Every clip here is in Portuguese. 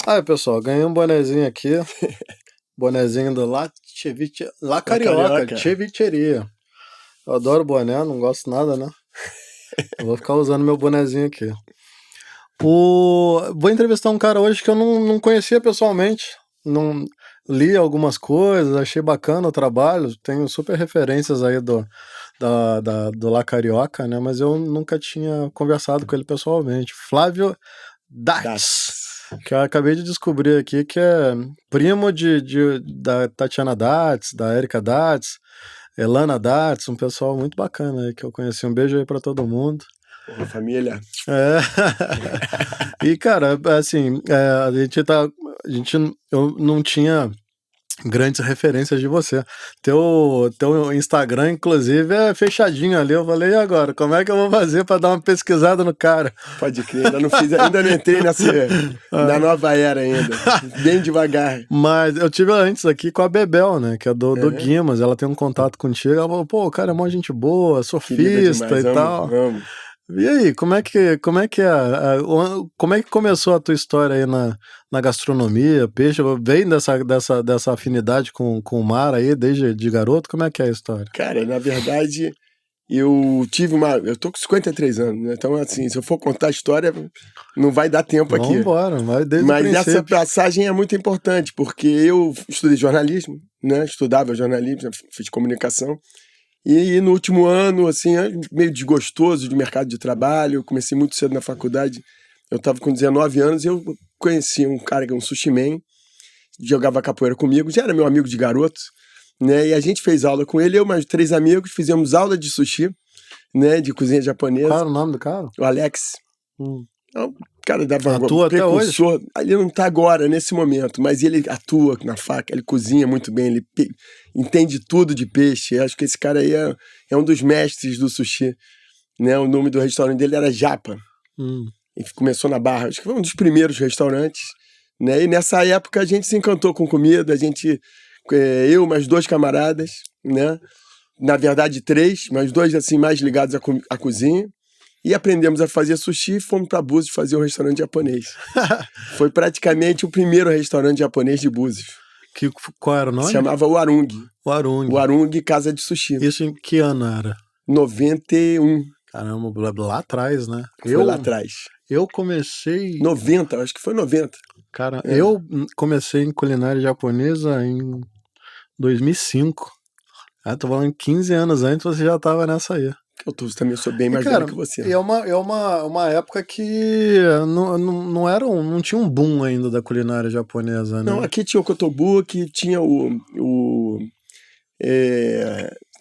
Aí, pessoal, ganhei um bonezinho aqui. Bonezinho do La Carioca, Cevicheria. Eu adoro boné, não gosto nada, né? Eu vou ficar usando meu bonezinho aqui. Vou entrevistar um cara hoje que eu não conhecia pessoalmente. Não li algumas coisas, achei bacana o trabalho. Tenho super referências aí do La Carioca, né? Mas eu nunca tinha conversado com ele pessoalmente. Flávio Darts. Que eu acabei de descobrir aqui que é primo da Tatiana Darts, da Erika Darts, Elana Darts, um pessoal muito bacana aí que eu conheci. Um beijo aí pra todo mundo. Porra, família. E, cara, assim, eu não tinha grandes referências de você. Teu Instagram, inclusive, é fechadinho ali. Eu falei, e agora? Como é que eu vou fazer pra dar uma pesquisada no cara? Pode crer, ainda não entrei na nova era ainda. Bem devagar. Mas eu tive antes aqui com a Bebel, né? Que é do Guimas. Ela tem um contato contigo. Ela falou, pô, o cara é mó gente boa, surfista demais, e tal. Amo. E aí, como é que começou a tua história aí na gastronomia, peixe? Vem dessa afinidade com o mar aí desde de garoto? Como é que é a história? Cara, na verdade, eu tô com 53 anos, né? Então, assim, se eu for contar a história, não vai dar tempo aqui. Vambora, vai desde o princípio. Mas essa passagem é muito importante, porque eu estudei jornalismo, né? Estudava jornalismo, fiz comunicação. E no último ano, assim, meio desgostoso de mercado de trabalho, eu comecei muito cedo na faculdade, eu estava com 19 anos e eu conheci um cara que é um sushi man, jogava capoeira comigo, já era meu amigo de garoto, né, e a gente fez aula com ele, eu e mais 3 amigos, fizemos aula de sushi, né, de cozinha japonesa. Qual era o nome do cara? O Alex. O cara dava atua até hoje? Ele não tá agora, nesse momento, mas ele atua na faca, ele cozinha muito bem, ele entende tudo de peixe. Eu acho que esse cara aí é um dos mestres do sushi, né? O nome do restaurante dele era Japa. E começou na Barra, acho que foi um dos primeiros restaurantes, né? E nessa época a gente se encantou com comida, eu mais 2 camaradas, né? Na verdade 3, mas 2 assim mais ligados à cozinha. E aprendemos a fazer sushi e fomos para Búzios fazer um restaurante japonês. Foi praticamente o primeiro restaurante japonês de Búzios. Qual era o nome? Se chamava Warung. Warung Casa de Sushi. Isso em que ano era? 91. Caramba, lá atrás, né? Foi lá atrás. Eu comecei... 90, acho que foi 90. Cara, eu comecei em culinária japonesa em 2005. Tô falando 15 anos antes, você já tava nessa aí. Eu também sou bem mais velho que você. É uma época que não tinha um boom ainda da culinária japonesa, né? Não, aqui tinha o Kotobu, aqui tinha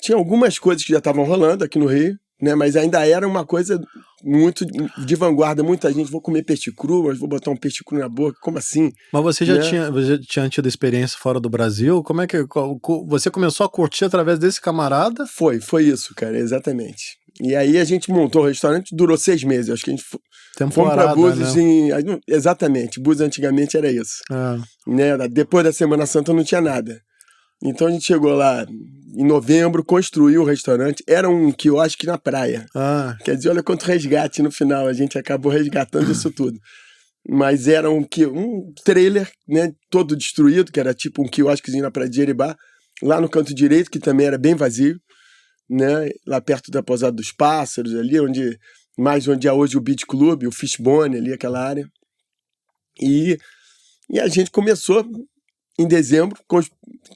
tinha algumas coisas que já estavam rolando aqui no Rio, né? Mas ainda era uma coisa muito de vanguarda. Muita gente, vou comer peixe cru, mas vou botar um peixe cru na boca, como assim? Mas você já tinha tido experiência fora do Brasil? Como é que você começou a curtir através desse camarada? Foi isso, cara, exatamente. E aí a gente montou o restaurante, durou 6 meses. Acho que a gente fomos para Búzios, né? Exatamente, Búzios antigamente era isso. Né? Depois da Semana Santa não tinha nada. Então a gente chegou lá em novembro, construiu o restaurante, era um quiosque na praia. Quer dizer, olha quanto resgate no final, a gente acabou resgatando isso tudo. Mas era um trailer, né, todo destruído, que era tipo um quiosquezinho na praia de Jeribá, lá no canto direito, que também era bem vazio, né, lá perto da Pousada dos Pássaros, ali onde é hoje o Beach Club, o Fishbone, ali aquela área. E a gente começou em dezembro,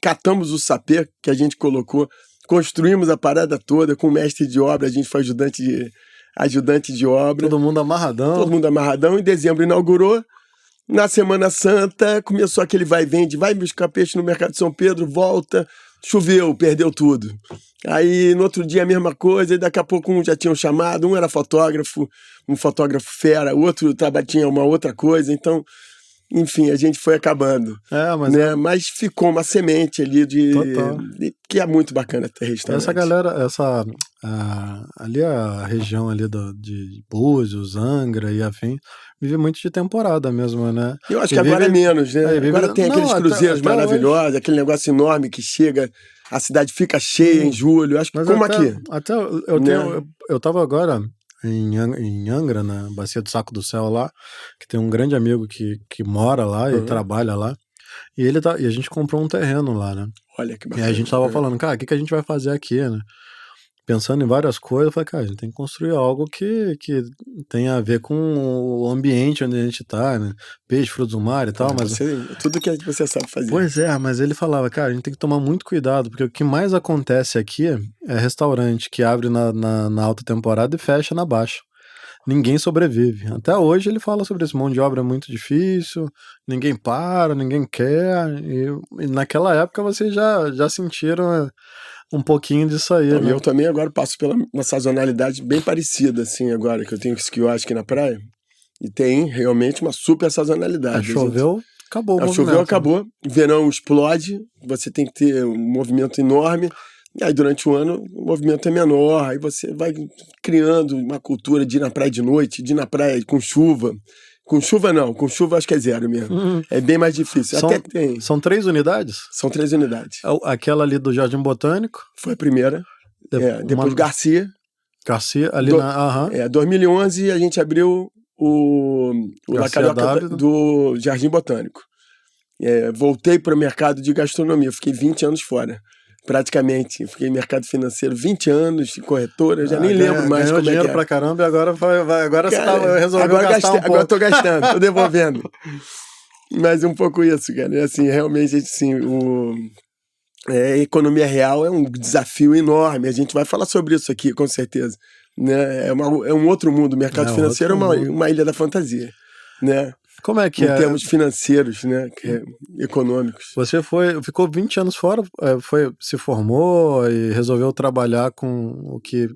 catamos o sapê que a gente colocou, construímos a parada toda com o mestre de obra, a gente foi ajudante de obra. Todo mundo amarradão. Em dezembro inaugurou. Na Semana Santa começou aquele vai e vende, vai buscar peixe no Mercado de São Pedro, volta, choveu, perdeu tudo. Aí no outro dia a mesma coisa, e daqui a pouco já tinham chamado, um era fotógrafo, um fotógrafo fera, o outro tinha uma outra coisa, então, enfim, a gente foi acabando. Mas ficou uma semente ali que é muito bacana ter restaurante. Essa galera, ali a região ali de Búzios, Angra e afim, vive muito de temporada mesmo, né? Eu acho que agora é menos, né? Agora tem aqueles cruzeiros maravilhosos, hoje. Aquele negócio enorme que chega, a cidade fica cheia em julho, acho que aqui. Eu tava agora em Angra, na Bacia do Saco do Céu lá, que tem um grande amigo que mora lá e trabalha lá. E a gente comprou um terreno lá, né? Olha que E bacana. aí a gente tava falando, cara, o que a gente vai fazer aqui, né? Pensando em várias coisas, eu falei, cara, a gente tem que construir algo que tenha a ver com o ambiente onde a gente tá, né? Peixe, frutos do mar e tal, mas... Tudo que você sabe fazer. Pois é, mas ele falava, cara, a gente tem que tomar muito cuidado, porque o que mais acontece aqui é restaurante que abre na alta temporada e fecha na baixa. Ninguém sobrevive. Até hoje ele fala sobre esse monte de obra é muito difícil, ninguém para, ninguém quer, e naquela época vocês já sentiram um pouquinho disso aí, então, né? Eu também agora passo pela uma sazonalidade bem parecida, assim, agora, que eu tenho esse quiosque na praia, e tem realmente uma super sazonalidade. Choveu, acabou o movimento. Choveu, acabou, verão explode, você tem que ter um movimento enorme, e aí durante o ano o movimento é menor, aí você vai criando uma cultura de ir na praia de noite, de ir na praia com chuva. Com chuva não, com chuva acho que é zero mesmo. É bem mais difícil. Até tem. São 3 unidades? São 3 unidades. Aquela ali do Jardim Botânico? Foi a primeira. Depois Garcia. Garcia, ali na... 2011 a gente abriu o La Carioca do Jardim Botânico. Voltei para o mercado de gastronomia, fiquei 20 anos fora. Praticamente, fiquei em mercado financeiro 20 anos, corretora, eu já nem lembro mais como dinheiro pra caramba e agora você resolveu gastar um pouco. Agora tô gastando, tô devolvendo. Mas um pouco isso, cara. Assim, realmente, assim, a economia real é um desafio enorme. A gente vai falar sobre isso aqui, com certeza. Né? É um outro mundo. O mercado financeiro é uma ilha da fantasia, né? Como é que em termos financeiros, né? Econômicos. Você ficou 20 anos fora, se formou e resolveu trabalhar com o que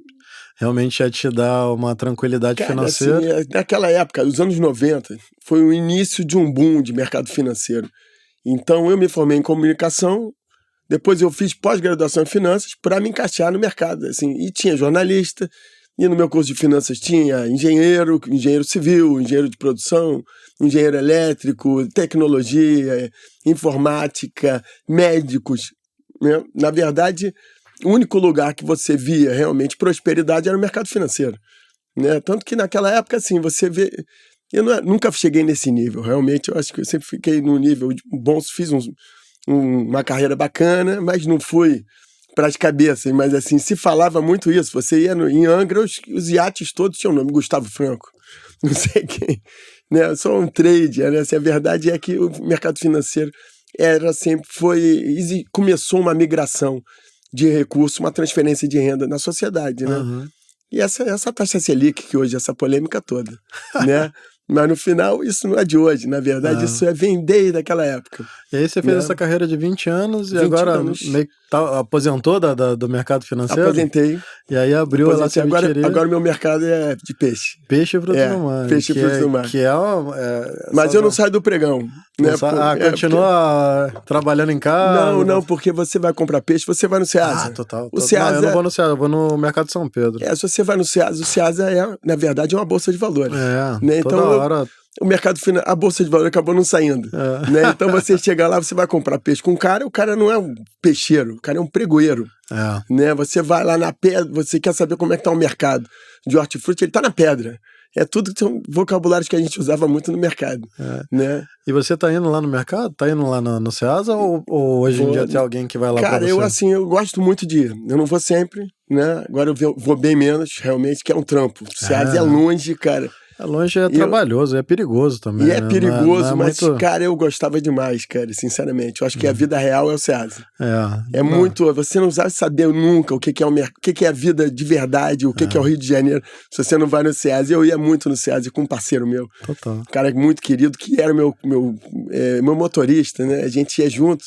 realmente ia te dar uma tranquilidade financeira? Assim, naquela época, os anos 90, foi o início de um boom de mercado financeiro. Então, eu me formei em comunicação, depois eu fiz pós-graduação em finanças para me encaixar no mercado. Assim, e tinha jornalista, e no meu curso de finanças tinha engenheiro civil, engenheiro de produção, engenheiro elétrico, tecnologia, informática, médicos. Né? Na verdade, o único lugar que você via realmente prosperidade era o mercado financeiro. Né? Tanto que naquela época, assim, você vê... Eu nunca cheguei nesse nível, realmente. Eu acho que eu sempre fiquei num nível bom, fiz uma carreira bacana, mas não fui para as cabeças. Mas, assim, se falava muito isso. Você ia em Angra, os iates todos tinham nome. Gustavo Franco, não sei quem. Né? Só um trader, né? Assim, a verdade é que o mercado financeiro começou uma migração de recursos, uma transferência de renda na sociedade, né? Uhum. E essa taxa Selic, que hoje é essa polêmica toda, né? Mas no final, isso não é de hoje, na verdade, isso vem desde aquela época. E aí você fez essa carreira de 20 anos e agora meio que aposentou do mercado financeiro? Aposentei. E aí abriu a cevicheria. Agora o meu mercado é de peixe. Peixe e frutos do mar. Peixe e frutos do mar. Mas eu não saio do pregão. Né? Continua trabalhando em casa? Não, porque você vai comprar peixe, você vai no Ceasa. Total. Eu não vou no Ceasa, eu vou no Mercado de São Pedro. Se você vai no Ceasa, o Ceasa na verdade, é uma bolsa de valores. Né? Então, o mercado financeiro, a bolsa de valores acabou não saindo. Né? Então você chega lá, você vai comprar peixe com o cara não é um peixeiro, o cara é um pregoeiro. Né? Você vai lá na pedra, você quer saber como é que tá o mercado de hortifruti, ele tá na pedra. É tudo que são vocabulários que a gente usava muito no mercado. Né? E você tá indo lá no mercado? Tá indo lá no Ceasa ou hoje em dia tem alguém que vai lá pra você? Cara, eu gosto muito de ir. Eu não vou sempre, né? Agora eu vou bem menos, realmente, que é um trampo. O Ceasa é longe, cara. É longe, trabalhoso, é perigoso também. E é perigoso, mas, cara, eu gostava demais, cara, sinceramente. Eu acho que a vida real é o Ceasa. Muito. Você não vai saber nunca o que é a vida de verdade, o que é o Rio de Janeiro, se você não vai no Ceasa. Eu ia muito no Ceasa com um parceiro meu. Total. Um cara muito querido, que era meu motorista, né? A gente ia junto.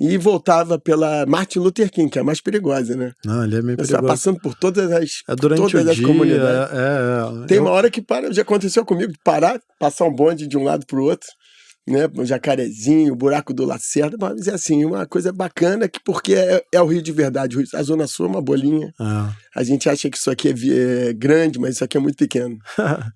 E voltava pela Martin Luther King, que é a mais perigosa, né? Não, ele é meio perigoso. Você tá passando por todas as comunidades. Tem uma hora que já aconteceu comigo, de parar, passar um bonde de um lado pro outro, né? O Jacarezinho, o Buraco do Lacerda, mas é assim, uma coisa bacana, porque é o Rio de verdade. A Zona Sul é uma bolinha. A gente acha que isso aqui é grande, mas isso aqui é muito pequeno.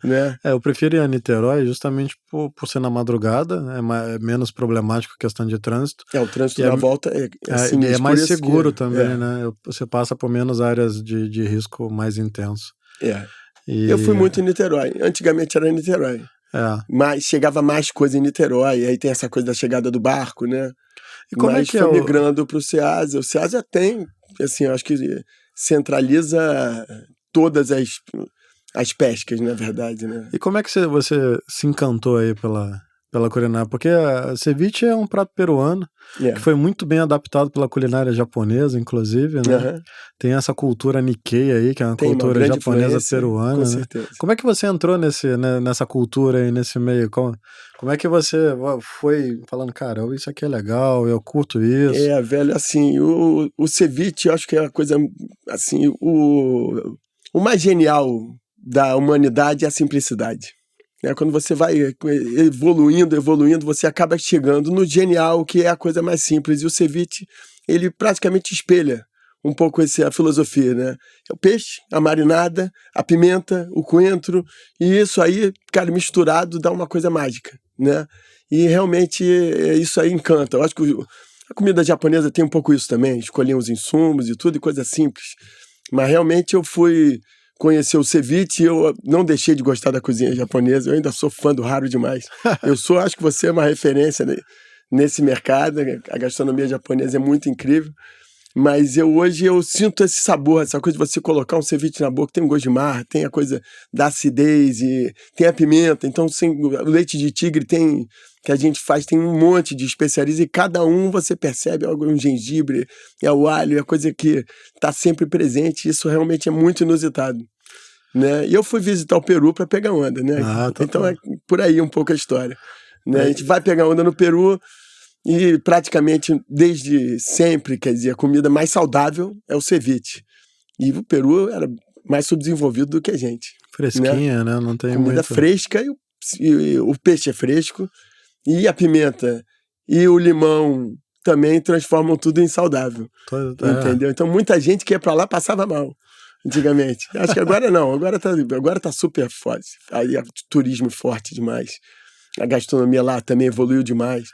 Né? Eu prefiro ir a Niterói justamente por ser na madrugada, é menos problemático a questão de trânsito. O trânsito da volta é sinistro. É mais seguro também, né? Você passa por menos áreas de risco mais intenso. Eu fui muito em Niterói. Antigamente era em Niterói. Mas chegava mais coisa em Niterói. Aí tem essa coisa da chegada do barco, né? E como mas é que foi migrando para o Ceasa. O Ceasa tem, assim, eu acho que centraliza todas as pescas, na verdade, né? E como é que você se encantou aí pela culinária? Porque a ceviche é um prato peruano, que foi muito bem adaptado pela culinária japonesa, inclusive, né? Tem essa cultura Nikkei aí, que é uma cultura japonesa peruana, com né? certeza. Como é que você entrou nessa cultura aí, nesse meio? Como é que você foi falando, cara, isso aqui é legal, eu curto isso? Velho, assim, o ceviche, eu acho que é a coisa, assim, o mais genial da humanidade é a simplicidade. Quando você vai evoluindo, você acaba chegando no genial, que é a coisa mais simples. E o ceviche, ele praticamente espelha um pouco a filosofia, né? É o peixe, a marinada, a pimenta, o coentro, e isso aí, cara, misturado dá uma coisa mágica, né? E realmente isso aí encanta. Eu acho que a comida japonesa tem um pouco isso também, escolher os insumos e tudo, e coisa simples. Mas realmente eu fui conhecer o ceviche, eu não deixei de gostar da cozinha japonesa, eu ainda sou fã do raro demais. Acho que você é uma referência nesse mercado, a gastronomia japonesa é muito incrível, mas hoje eu sinto esse sabor, essa coisa de você colocar um ceviche na boca, tem um gosto de mar, tem a coisa da acidez, e tem a pimenta, então o leite de tigre que a gente faz, tem um monte de especiarias e cada um você percebe um gengibre, o alho, é a coisa que está sempre presente, isso realmente é muito inusitado. Né? E eu fui visitar o Peru para pegar onda, né? Então é por aí um pouco a história. Né? A gente vai pegar onda no Peru e praticamente desde sempre, quer dizer, a comida mais saudável é o ceviche. E o Peru era mais subdesenvolvido do que a gente. Fresquinha, né? Não tem comida muito... fresca e o peixe é fresco e a pimenta e o limão também transformam tudo em saudável. Entendeu? Então muita gente que ia para lá passava mal. Antigamente. Acho que agora não, agora tá super forte. Aí turismo forte demais. A gastronomia lá também evoluiu demais.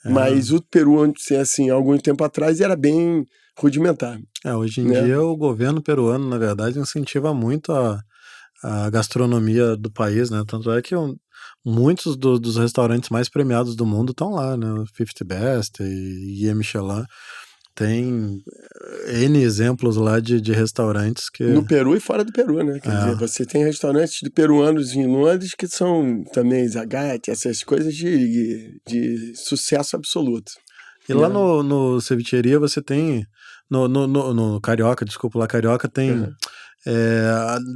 Mas o Peru, assim, algum tempo atrás, era bem rudimentar. Hoje em dia o governo peruano, na verdade, incentiva muito a gastronomia do país, né? Tanto é que muitos dos restaurantes mais premiados do mundo estão lá, né? 50 Best e Guia Michelin. Tem N exemplos lá de restaurantes que... No Peru e fora do Peru, né? Quer dizer, você tem restaurantes de peruanos em Londres que são também Zagate, essas coisas de sucesso absoluto. E lá no Cevicheria você tem... No Carioca, desculpa, lá Carioca tem...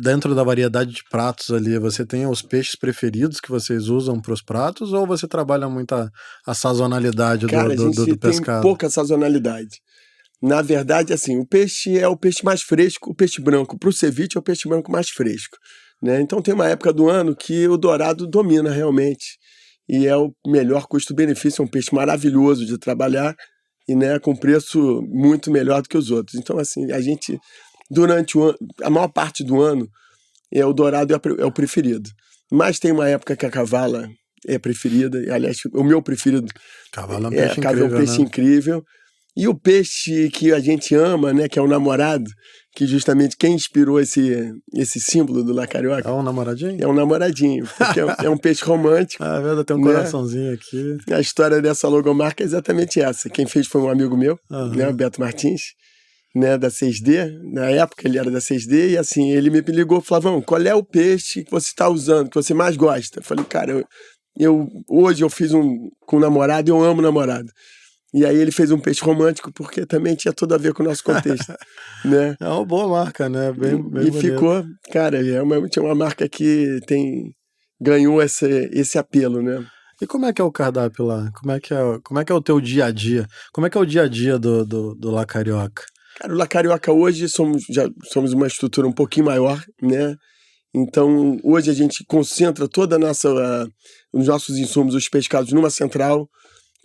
dentro da variedade de pratos ali, você tem os peixes preferidos que vocês usam para os pratos ou você trabalha muito a sazonalidade do pescado? Cara, a gente tem pouca sazonalidade. Na verdade, assim, o peixe é o peixe mais fresco, o peixe branco. Para o ceviche é o peixe branco mais fresco. Né? Então tem uma época do ano que o dourado domina realmente. E é o melhor custo-benefício, é um peixe maravilhoso de trabalhar e, né, com preço muito melhor do que os outros. Então, assim, a gente, durante o ano, a maior parte do ano, o dourado é o preferido. Mas tem uma época que a cavala é preferida, e, aliás, o meu preferido cavala é um peixe incrível. E o peixe que a gente ama, né, que é o namorado, que justamente quem inspirou esse símbolo do La Carioca... É um namoradinho? É um namoradinho, porque é um peixe romântico. É verdade, tem um coraçãozinho aqui. A história dessa logomarca é exatamente essa. Quem fez foi um amigo meu, né, o Beto Martins, né, da 6D. Na época ele era da 6D e assim, ele me ligou, Flavão, qual é o peixe que você está usando, que você mais gosta? Eu falei, cara, hoje eu fiz com um namorado e eu amo namorado. E aí ele fez um peixe romântico, porque também tinha tudo a ver com o nosso contexto, né? É uma boa marca, né? Bem e ficou, cara, tinha uma marca que ganhou esse apelo, né? E como é que é o cardápio lá? Como é que é o teu dia a dia? Como é que é o dia a dia do La Carioca? Cara, o La Carioca hoje já somos uma estrutura um pouquinho maior, né? Então, hoje a gente concentra toda os nossos insumos, os pescados, numa central,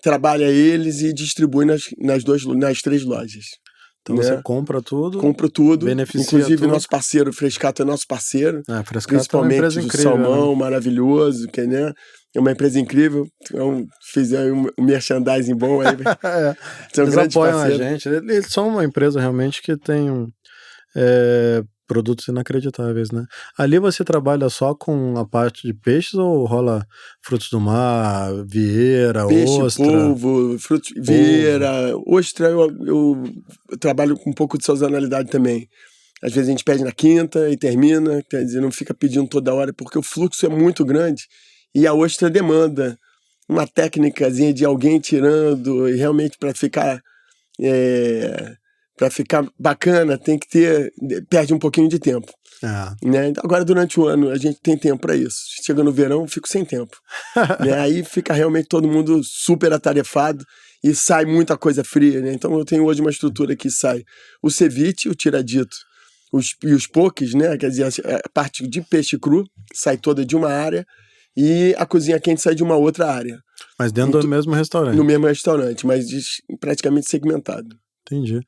trabalha eles e distribui nas 3 lojas. Então você compra tudo? Compro tudo. Beneficia inclusive tudo. Nosso parceiro, Frescato é nosso parceiro. Frescato principalmente é uma empresa do incrível, salmão, né? maravilhoso, que, né? É uma empresa incrível. Fiz um merchandising bom aí. Eles apoiam a gente. Eles são uma empresa realmente que tem produtos inacreditáveis, né? Ali você trabalha só com a parte de peixes ou rola frutos do mar, vieira, peixe, ostra? polvo, frutos, vieira, ostra, eu trabalho com um pouco de sazonalidade também. Às vezes a gente pede na quinta e termina, quer dizer, não fica pedindo toda hora, porque o fluxo é muito grande e a ostra demanda uma técnicazinha de alguém tirando, e realmente para ficar bacana tem que perde um pouquinho de tempo. Né? Agora, durante o ano, a gente tem tempo para isso. Chega no verão, fico sem tempo. Né? Aí fica realmente todo mundo super atarefado e sai muita coisa fria. Né? Então eu tenho hoje uma estrutura que sai o ceviche, o tiradito, e os poques, né? Quer dizer, a parte de peixe cru sai toda de uma área e a cozinha quente sai de uma outra área. Mas dentro do mesmo restaurante? No mesmo restaurante, mas praticamente segmentado. Entendi.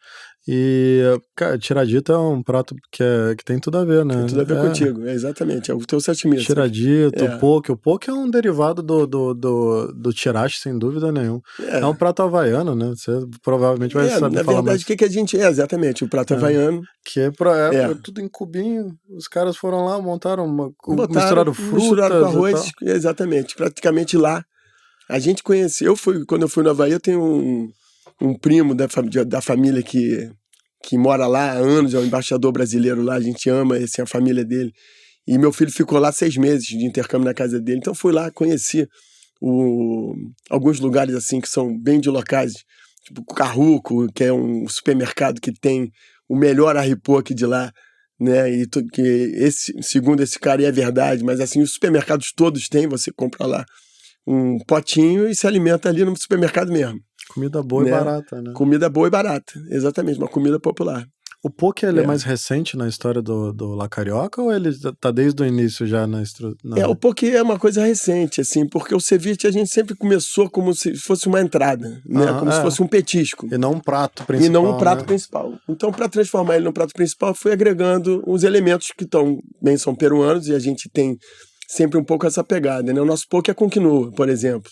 E, cara, tiradito é um prato que tem tudo a ver, né? Tem tudo a ver contigo, exatamente. É o teu sashimi. Tiradito, o poke. O poke é um derivado do tirashi, sem dúvida nenhuma. É um prato havaiano, né? Você provavelmente vai saber na falar verdade, mais. O que a gente... exatamente, o prato havaiano. Que é tudo em cubinho. Os caras foram lá, misturaram frutas. Misturaram com arroz, exatamente. Praticamente lá. A gente conheceu, quando eu fui no Havaí, eu tenho um primo da família que mora lá há anos, é um embaixador brasileiro lá, a gente ama assim, a família dele. E meu filho ficou lá 6 meses de intercâmbio na casa dele. Então fui lá, conheci alguns lugares assim que são bem de locais, tipo o Carruco, que é um supermercado que tem o melhor arripoque de lá, né? E que segundo esse cara, é verdade, mas assim, os supermercados todos têm, você compra lá um potinho e se alimenta ali no supermercado mesmo. Comida boa, né? E barata, né? Comida boa e barata, exatamente, uma comida popular. O poke, ele é mais recente na história do La Carioca ou ele tá desde o início já na o poke é uma coisa recente, assim, porque o ceviche a gente sempre começou como se fosse uma entrada, né? Como se fosse um petisco. E não um prato principal. Principal. Então, para transformar ele no prato principal, fui agregando os elementos que são peruanos e a gente tem sempre um pouco essa pegada, né? O nosso poke é com quinoa, por exemplo.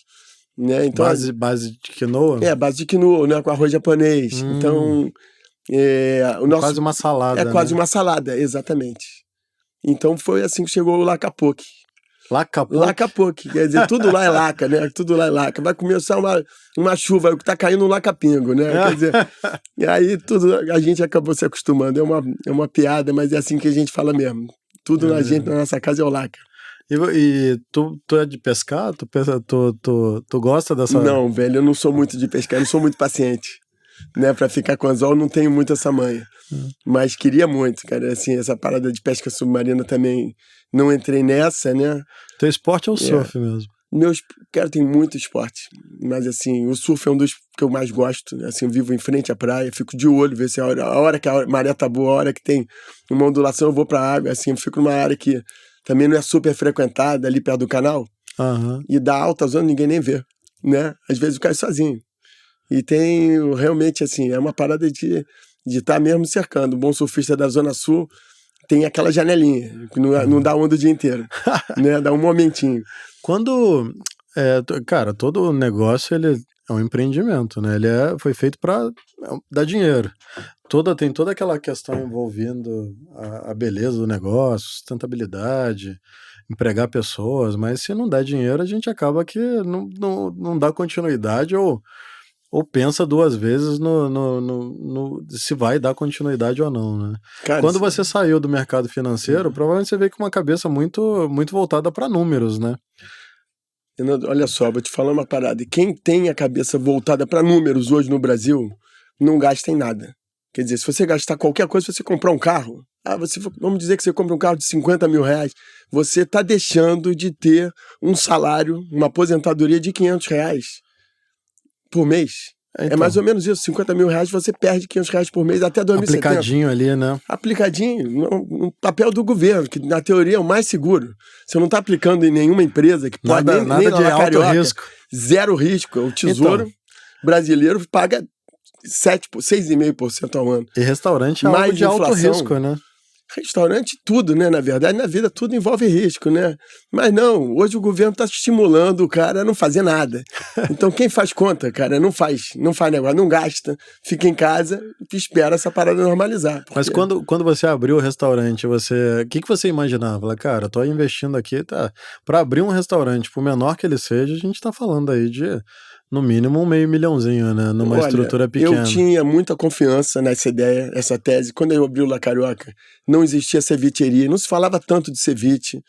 Né? Então, base de quinoa? Base de quinoa, né? Com arroz japonês. Então, quase uma salada. Quase uma salada, exatamente. Então foi assim que chegou o lacapoque. Lacapoque, quer dizer, tudo lá é laca, né? Tudo lá é laca. Vai começar uma chuva, o que tá caindo um lacapingo, né? Quer dizer, e aí a gente acabou se acostumando. É uma piada, mas é assim que a gente fala mesmo. Tudo na nossa casa é o laca. E tu é de pescar? Tu gosta dessa... Não, velho, eu não sou muito de pescar, eu não sou muito paciente, né? Pra ficar com anzol, não tenho muito essa manha. Mas queria muito, cara, assim, essa parada de pesca submarina também, não entrei nessa, né? Teu esporte é o surf mesmo? Cara, tem muito esporte, mas assim, o surf é um dos que eu mais gosto, né? Assim, eu vivo em frente à praia, fico de olho, ver se a hora que a maré tá boa, a hora que tem uma ondulação, eu vou pra água, assim, eu fico numa área que também não é super frequentada, ali perto do canal, e dá alta zona, ninguém nem vê, né? Às vezes eu caio sozinho. E tem, realmente, assim, é uma parada de estar mesmo cercando. O bom surfista da Zona Sul tem aquela janelinha, que não dá onda o dia inteiro, né? Dá um momentinho. Cara, todo negócio, ele é um empreendimento, né? Ele foi feito para dar dinheiro. Tem toda aquela questão envolvendo a beleza do negócio, sustentabilidade, empregar pessoas, mas se não der dinheiro, a gente acaba que não dá continuidade ou pensa 2 vezes se vai dar continuidade ou não, né? Cara, quando você saiu do mercado financeiro, provavelmente você veio com uma cabeça muito, muito voltada para números, né? Olha só, vou te falar uma parada. Quem tem a cabeça voltada para números hoje no Brasil, não gasta em nada. Quer dizer, se você gastar qualquer coisa, se você comprar um carro, vamos dizer que você compra um carro de 50 mil reais, você está deixando de ter um salário, uma aposentadoria de 500 reais por mês. Então, é mais ou menos isso, 50 mil reais você perde 500 reais por mês até 2070. Aplicadinho ali, né? Aplicadinho, no papel do governo, que na teoria é o mais seguro. Você não está aplicando em nenhuma empresa que pode nada de alto Carioca, risco. 0 risco. O Tesouro brasileiro paga 6,5% ao ano. E restaurante é algo de alto risco, né? Restaurante, tudo, né? Na verdade, na vida tudo envolve risco, né? Mas não, hoje o governo está estimulando o cara a não fazer nada. Então quem faz conta, cara, não faz negócio, não gasta, fica em casa e espera essa parada normalizar. Mas quando você abriu o restaurante, o que você imaginava? Cara, eu tô investindo aqui, tá? Pra abrir um restaurante, por menor que ele seja, a gente tá falando aí de, no mínimo, $500 mil, né? Numa estrutura pequena. Eu tinha muita confiança nessa ideia, essa tese. Quando eu abri o La Carioca, não existia cevicheria, não se falava tanto de ceviche,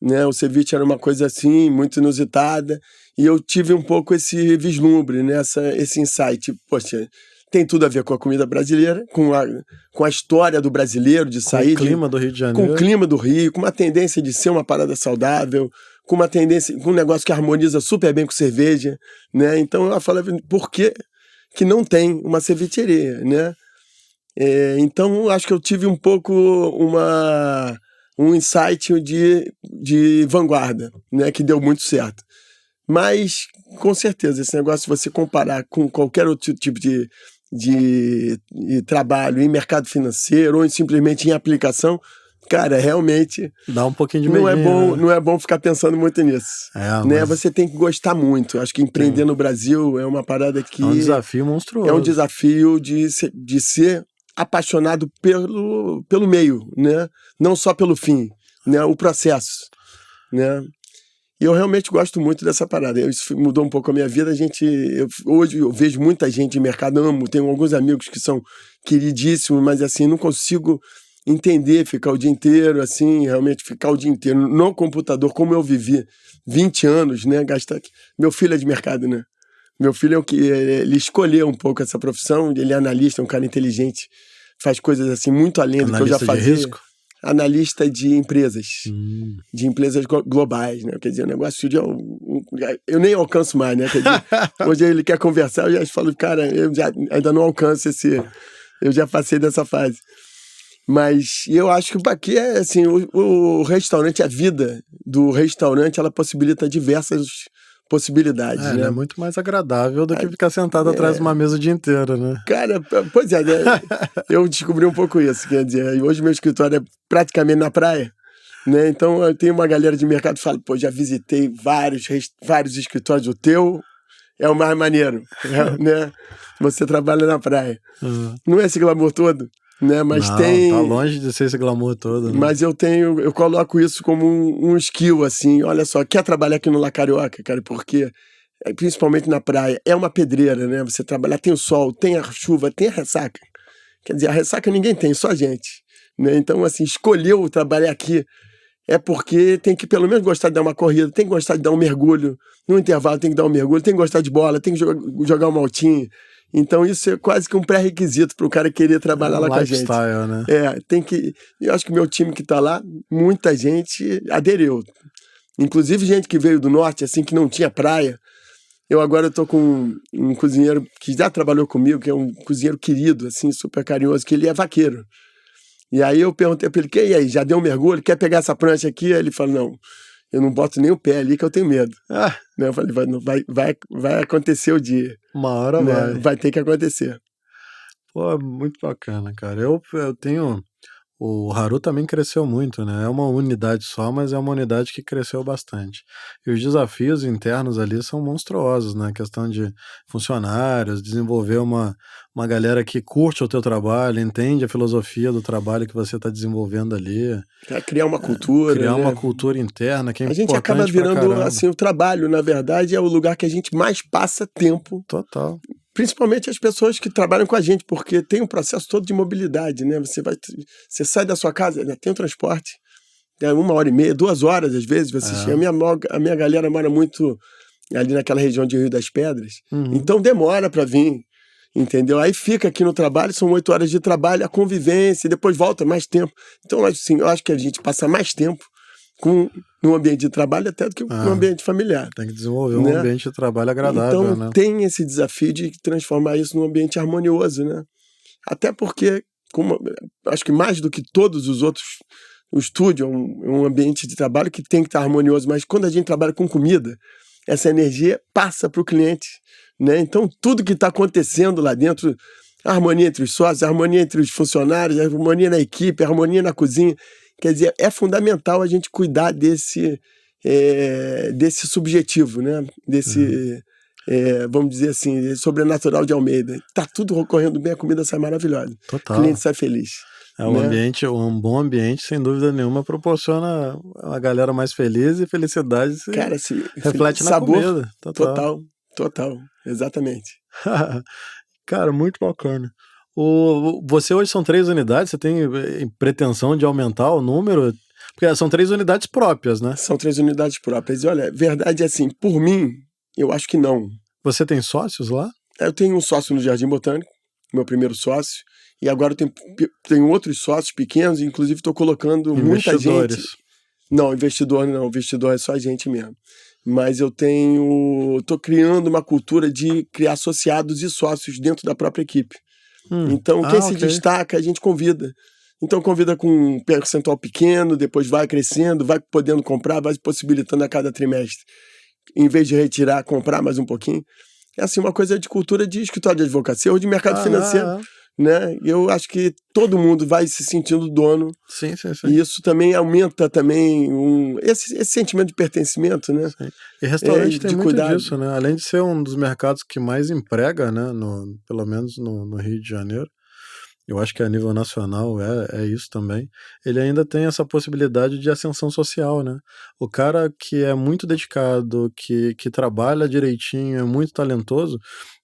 né? O ceviche era uma coisa assim, muito inusitada, e eu tive um pouco esse vislumbre, né? Esse insight, poxa, tem tudo a ver com a comida brasileira, com a história do brasileiro, de sair... Com o clima do Rio de Janeiro. Com o clima do Rio, com uma tendência de ser uma parada saudável, com uma tendência, com um negócio que harmoniza super bem com cerveja, né? Então eu falava, por que não tem uma cevicheria, né? Então acho que eu tive um pouco um insight de vanguarda, né? Que deu muito certo. Mas, com certeza, esse negócio, se você comparar com qualquer outro tipo de trabalho em mercado financeiro ou simplesmente em aplicação, cara, realmente dá um pouquinho de medinho, não é bom ficar pensando muito nisso, né? Você tem que gostar muito. Acho que empreender no Brasil é uma parada que é um desafio monstruoso. É um desafio de ser apaixonado pelo meio, né? Não só pelo fim, né? O processo, né? E eu realmente gosto muito dessa parada. Isso mudou um pouco a minha vida. Hoje eu vejo muita gente de mercado, tenho alguns amigos que são queridíssimos, mas assim, não consigo entender, ficar o dia inteiro, assim, realmente ficar o dia inteiro no computador, como eu vivi 20 anos, né? Meu filho é de mercado, né? Meu filho ele escolheu um pouco essa profissão, ele é analista, é um cara inteligente, faz coisas assim muito além do que eu já fazia. Analista de risco? Analista de empresas, de empresas globais, né? Quer dizer, o negócio eu nem alcanço mais, né? Quer dizer, hoje ele quer conversar, eu já falo, cara, eu ainda não alcanço eu já passei dessa fase. Mas eu acho que aqui é assim, o restaurante, a vida do restaurante, ela possibilita diversas possibilidades, né? É muito mais agradável do que ficar sentado atrás de uma mesa o dia inteiro, né? Cara, pois é, né? Eu descobri um pouco isso, quer dizer, hoje meu escritório é praticamente na praia, né? Então eu tenho uma galera de mercado que fala, pô, já visitei vários escritórios, o teu é o mais maneiro, né? Você trabalha na praia. Não é esse glamour todo, né? Mas não, tem... tá longe de ser esse glamour todo, né? Mas eu coloco isso como um skill, assim, olha só, quer trabalhar aqui no La Carioca, cara, porque, principalmente na praia, é uma pedreira, né? Você trabalhar, tem o sol, tem a chuva, tem a ressaca. Quer dizer, a ressaca ninguém tem, só a gente, né? Então, assim, escolheu trabalhar aqui é porque tem que pelo menos gostar de dar uma corrida, tem que gostar de dar um mergulho, no intervalo tem que dar um mergulho, tem que gostar de bola, tem que jogar um maltinho. Então isso é quase que um pré-requisito para o cara querer trabalhar lá com a gente. Lifestyle, né? Tem que... Eu acho que o meu time que está lá, muita gente aderiu. Inclusive gente que veio do norte, assim, que não tinha praia. Eu agora estou com um cozinheiro que já trabalhou comigo, que é um cozinheiro querido, assim, super carinhoso, que ele é vaqueiro. E aí eu perguntei para ele, e aí, já deu um mergulho? Quer pegar essa prancha aqui? Aí ele falou, não, eu não boto nem o pé ali que eu tenho medo. Eu falei, vai acontecer o dia. Uma hora vai. Vai ter que acontecer. Pô, muito bacana, cara. Eu tenho... O Haru também cresceu muito, né? É uma unidade só, mas é uma unidade que cresceu bastante. E os desafios internos ali são monstruosos, né? A questão de funcionários, desenvolver uma galera que curte o teu trabalho, entende a filosofia do trabalho que você está desenvolvendo ali. Criar uma cultura. Criar né? uma cultura interna que é importante. A gente acaba virando, assim, o trabalho, na verdade, é o lugar que a gente mais passa tempo. Total. Principalmente as pessoas que trabalham com a gente, porque tem um processo todo de mobilidade, né? Você sai da sua casa, né? Tem o transporte, 1h30, 2 horas às vezes, você chega. A minha galera mora muito ali naquela região de Rio das Pedras, então demora para vir, entendeu? Aí fica aqui no trabalho, são 8 horas de trabalho, a convivência, depois volta mais tempo. Então, assim, eu acho que a gente passa mais tempo no ambiente de trabalho até do que no ambiente familiar. Tem que desenvolver um ambiente de trabalho agradável, então, né? Tem esse desafio de transformar isso num ambiente harmonioso, né? Até porque, acho que mais do que todos os outros, o estúdio é um ambiente de trabalho que tem que estar harmonioso, mas quando a gente trabalha com comida, essa energia passa para o cliente, né? Então, tudo que está acontecendo lá dentro, A harmonia entre os sócios, a harmonia entre os funcionários, a harmonia na equipe, a harmonia na cozinha. Quer dizer, é fundamental a gente cuidar desse subjetivo, né? Desse, vamos dizer assim, sobrenatural de Almeida. Tá tudo ocorrendo bem, a comida sai maravilhosa. Total. O cliente sai feliz. Um bom ambiente, sem dúvida nenhuma, proporciona uma galera mais feliz e felicidade cara, reflete na sabor, comida. Total, exatamente. Cara, muito bacana. Você hoje são 3 unidades, você tem pretensão de aumentar o número? Porque são 3 unidades próprias, né? São 3 unidades próprias. E olha, verdade é assim, por mim, eu acho que não. Você tem sócios lá? Eu tenho um sócio no Jardim Botânico, meu primeiro sócio. E agora eu tenho outros sócios pequenos, inclusive estou colocando muita gente. Não, investidor não, investidor é só a gente mesmo. Mas estou criando uma cultura de criar associados e sócios dentro da própria equipe. Então, quem se destaca, a gente convida. Então, convida com um percentual pequeno, depois vai crescendo, vai podendo comprar, vai possibilitando a cada trimestre. Em vez de retirar, comprar mais um pouquinho. É assim, uma coisa de cultura de escritório de advocacia ou de mercado financeiro. Né? Eu acho que todo mundo vai se sentindo dono. Sim. E isso também aumenta também esse sentimento de pertencimento, né? Sim. E restaurante tem muito disso, né? Além de ser um dos mercados que mais emprega, né? Pelo menos no Rio de Janeiro. Eu acho que a nível nacional é isso também. Ele ainda tem essa possibilidade de ascensão social, né? O cara que é muito dedicado, que trabalha direitinho, é muito talentoso,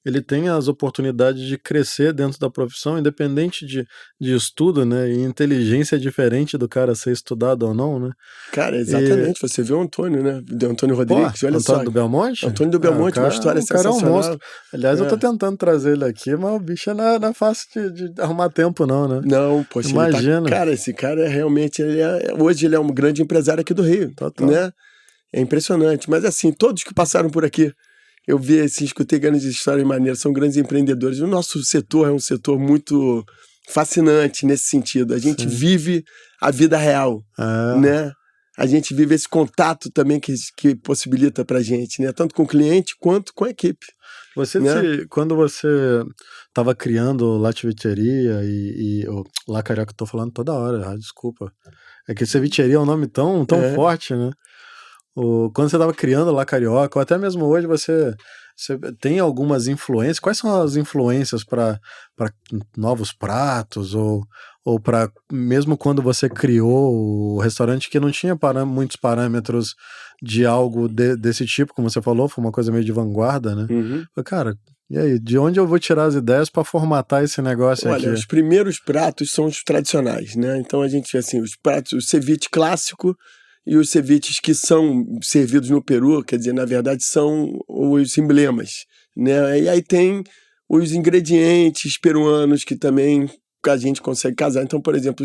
ele tem as oportunidades de crescer dentro da profissão, independente de estudo, né? E inteligência é diferente do cara ser estudado ou não, né? Cara, exatamente. Você vê o Antônio, né? O Antônio Rodrigues, olha só. Antônio do Belmonte? Antônio do Belmonte, uma história sensacional. O cara é um monstro. Aliás, eu tô tentando trazer ele aqui, mas o bicho não é fácil de arrumar tempo, não, né? Não, poxa, imagina. Cara, esse cara realmente, hoje ele é um grande empresário aqui do Rio. Total. Né? É impressionante. Mas assim, todos que passaram por aqui, eu vi, assim, escutei grandes histórias maneiras, são grandes empreendedores. O nosso setor é um setor muito fascinante nesse sentido. A gente vive a vida real, né? A gente vive esse contato também que possibilita pra gente, né? Tanto com o cliente quanto com a equipe. Quando você estava criando La Cevicheria e La Carioca, eu tô falando toda hora, desculpa. É que Cevicheria é um nome tão forte, né? Quando você estava criando La Carioca, ou até mesmo hoje, você tem algumas influências. Quais são as influências para novos pratos? Ou para, mesmo quando você criou o restaurante que não tinha muitos parâmetros de algo desse tipo, como você falou, foi uma coisa meio de vanguarda, né? Cara, e aí, de onde eu vou tirar as ideias para formatar esse negócio aqui? Olha, os primeiros pratos são os tradicionais, né? Então a gente, assim, os pratos, o ceviche clássico e os ceviches que são servidos no Peru, quer dizer, na verdade, são os emblemas, né? E aí tem os ingredientes peruanos que também a gente consegue casar. Então, por exemplo,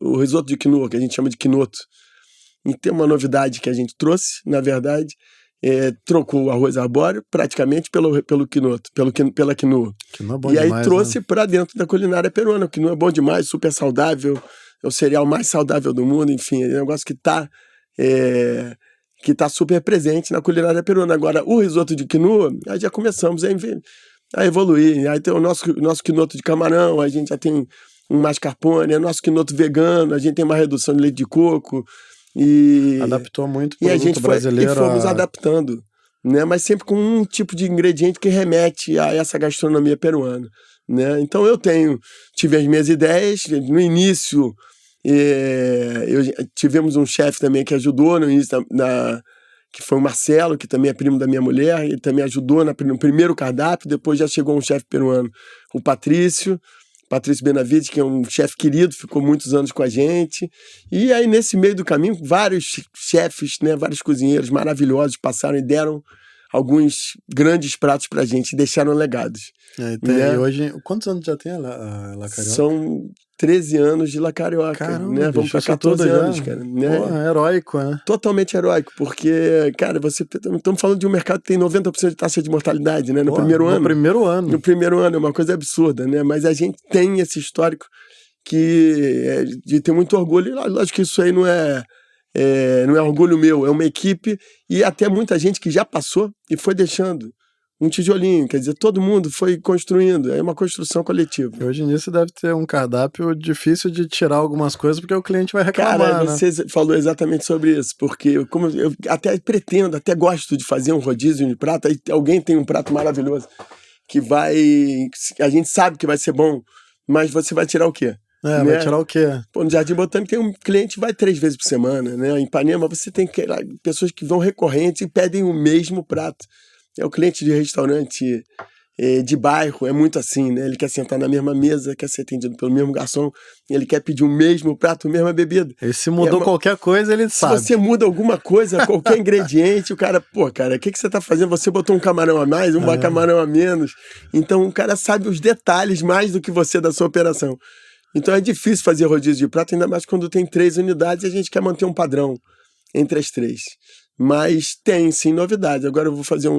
o risoto de quinoa, que a gente chama de quinoto, e tem uma novidade que a gente trouxe, na verdade, trocou o arroz arbóreo praticamente pelo quinoto, pela quinoa. Quinoa é bom e aí demais, trouxe, né? para dentro da culinária peruana. O quinoa é bom demais, super saudável, é o cereal mais saudável do mundo, enfim, é um negócio que tá super presente na culinária peruana. Agora, o risoto de quinoa, aí já começamos a evoluir. Aí tem o nosso quinoto de camarão, a gente já tem um mascarpone, nosso quinoto vegano, a gente tem uma redução de leite de coco. Adaptou muito o produto brasileiro. E fomos adaptando, né? Mas sempre com um tipo de ingrediente que remete a essa gastronomia peruana, né? Então tive as minhas ideias, no início tivemos um chefe também que ajudou no início que foi o Marcelo, que também é primo da minha mulher, ele também ajudou no primeiro cardápio. Depois já chegou um chefe peruano, o Patrício Benavides, que é um chefe querido, ficou muitos anos com a gente. E aí, nesse meio do caminho, vários chefes, né, vários cozinheiros maravilhosos passaram e deram alguns grandes pratos pra gente, e deixaram legados. E hoje, quantos anos já tem a La Carioca? São 13 anos de La Carioca. Caramba, né? Vamos para 14 anos, cara. Né? Porra, heróico, né? Totalmente heróico, porque, cara, estamos falando de um mercado que tem 90% de taxa de mortalidade, né? No primeiro ano. No primeiro ano, é uma coisa absurda, né? Mas a gente tem esse histórico de ter muito orgulho. E lógico que isso aí não é orgulho meu, é uma equipe e até muita gente que já passou e foi deixando um tijolinho, quer dizer, todo mundo foi construindo, é uma construção coletiva. Hoje nisso deve ter um cardápio difícil de tirar algumas coisas, porque o cliente vai reclamar, Cara, você falou exatamente sobre isso, porque como eu até pretendo, até gosto de fazer um rodízio de prato, aí alguém tem um prato maravilhoso, que a gente sabe que vai ser bom, mas você vai tirar o quê? Né? Vai tirar o quê? Pô, no Jardim Botânico tem um cliente que vai 3 vezes por semana, né? Em Ipanema você tem pessoas que vão recorrentes e pedem o mesmo prato. É o cliente de restaurante de bairro, é muito assim, né? Ele quer sentar na mesma mesa, quer ser atendido pelo mesmo garçom, ele quer pedir o mesmo prato, a mesma bebida. E se mudou qualquer coisa, ele sabe. Se você muda alguma coisa, qualquer ingrediente, o cara, pô, cara, o que você tá fazendo? Você botou um camarão a mais, um camarão a menos. Então o cara sabe os detalhes mais do que você da sua operação. Então é difícil fazer rodízio de prato, ainda mais quando tem 3 unidades e a gente quer manter um padrão entre as 3. Mas tem sim novidade. Agora eu vou fazer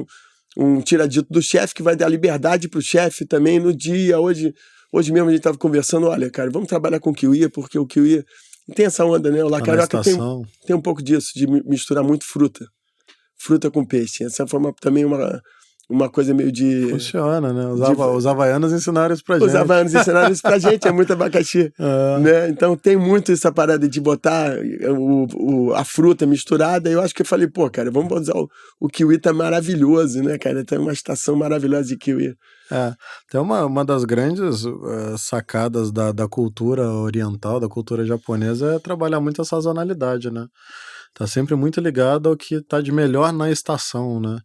um tiradito do chefe que vai dar liberdade pro chefe também no dia. Hoje mesmo a gente tava conversando, olha, cara, vamos trabalhar com o kiwi, porque o kiwi tem essa onda, né? O La Carioca tem um pouco disso, de misturar muito fruta com peixe. Essa foi também uma coisa meio de... Funciona, né? Os havaianos ensinaram isso pra gente. Os havaianos ensinaram isso pra gente, é muito abacaxi. Né? Então tem muito essa parada de botar a fruta misturada. Eu acho que eu falei, pô, cara, vamos usar o kiwi, tá maravilhoso, né, cara? Tem uma estação maravilhosa de kiwi. Tem uma das grandes sacadas da cultura oriental, da cultura japonesa, é trabalhar muito a sazonalidade, né? Tá sempre muito ligado ao que tá de melhor na estação, né?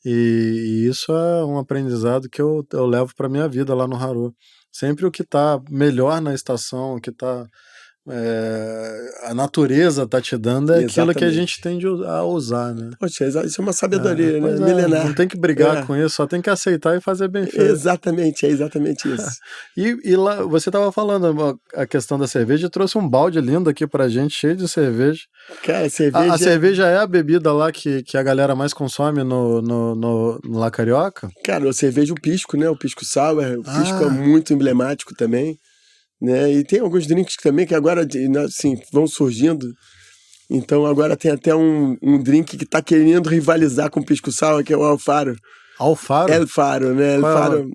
E isso é um aprendizado que eu levo para minha vida lá no Haru. Sempre o que está melhor na estação, o que está a natureza está te dando, é aquilo que a gente tende a usar, né? Poxa, isso é uma sabedoria, né? Milenar. Não tem que brigar com isso, só tem que aceitar e fazer bem feito. Exatamente, é exatamente isso. E lá, você estava falando a questão da cerveja, trouxe um balde lindo aqui pra gente, cheio de cerveja. Cara, cerveja... A cerveja é a bebida lá que a galera mais consome no La Carioca? Cara, a cerveja, o pisco, né? O pisco sour, o pisco é muito emblemático também. Né? E tem alguns drinks também que agora assim, vão surgindo. Então agora tem até um drink que tá querendo rivalizar com o pisco sour, que é o Alfaro. El Faro, né?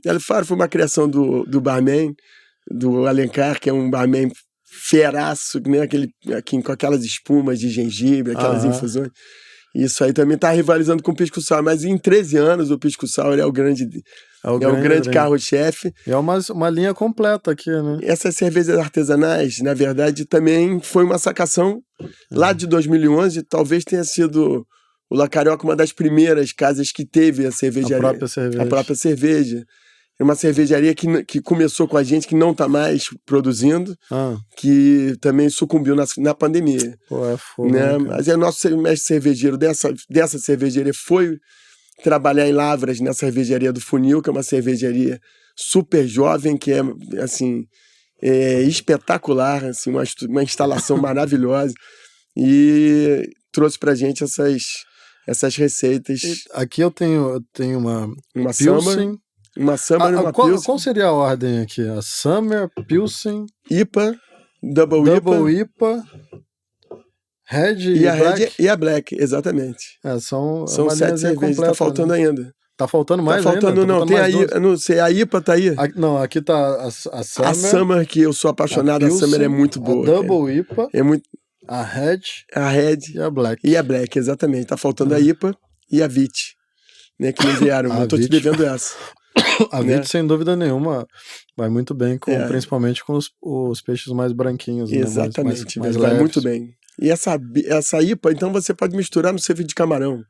El Faro foi uma criação do barman, do Alencar, que é um barman feraço, né? Com aquelas espumas de gengibre, aquelas infusões. Isso aí também tá rivalizando com o pisco sour, mas em 13 anos o pisco sour é o grande carro-chefe. É uma linha completa aqui, né? Essas cervejas artesanais, na verdade, também foi uma sacação lá de 2011. Talvez tenha sido o La Carioca uma das primeiras casas que teve a cervejaria. A própria cerveja. É uma cervejaria que começou com a gente, que não está mais produzindo, que também sucumbiu na pandemia. Pô, é fogo, né? Mas o nosso mestre cervejeiro dessa cervejaria foi trabalhar em Lavras, na cervejaria do Funil, que é uma cervejaria super jovem, que é, assim, espetacular, assim, uma instalação maravilhosa, e trouxe pra gente essas receitas. Aqui eu tenho uma Pilsen, uma Summer e uma Pilsen. Qual seria a ordem aqui? A Summer, Pilsen, IPA, Double IPA, Red e a Black. Red e a Black, exatamente. São 7 cervejas, tá faltando ainda. Tá faltando mais ainda? Tá faltando, não, tem aí, eu não sei, a IPA tá aí. Aqui tá a Summer. A Summer, que eu sou apaixonado, a Summer é muito boa. A Double IPA. É muito... A Red e a Black. E a Black, exatamente. Tá faltando a IPA e a Vit, né, que não vieram. Eu tô te devendo essa. A Vit, sem dúvida nenhuma, vai muito bem, principalmente com os peixes mais branquinhos. Exatamente, né? mais vai muito bem. E essa IPA, então você pode misturar no ceviche de camarão,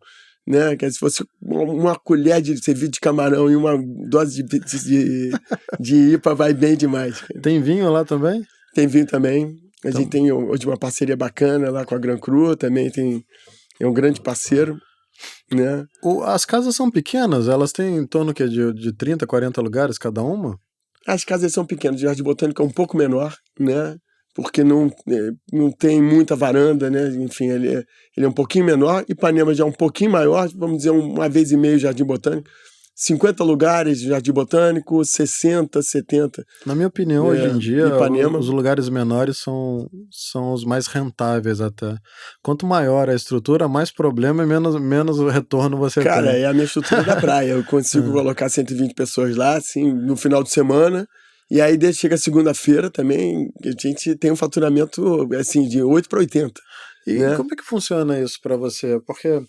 né? Que se fosse uma colher de ceviche de camarão e uma dose de IPA, vai bem demais. Cara. Tem vinho lá também? Tem vinho também. A gente tem hoje uma parceria bacana lá com a Gran Cru, também é um grande parceiro, né? As casas são pequenas? Elas têm em torno de 30, 40 lugares cada uma? As casas são pequenas, o Jardim Botânico é um pouco menor, né? Porque não tem muita varanda, né? Enfim, ele é um pouquinho menor. Ipanema já é um pouquinho maior, vamos dizer, 1,5 vezes o Jardim Botânico. 50 lugares de jardim botânico, 60, 70. Na minha opinião, hoje em dia, Ipanema. os lugares menores são os mais rentáveis até. Quanto maior a estrutura, mais problema e menos retorno você tem. Cara, é a minha estrutura da praia. Eu consigo colocar 120 pessoas lá, assim, no final de semana. E aí, chega segunda-feira também, a gente tem um faturamento, assim, de 8 para 80. E como é que funciona isso para você? Porque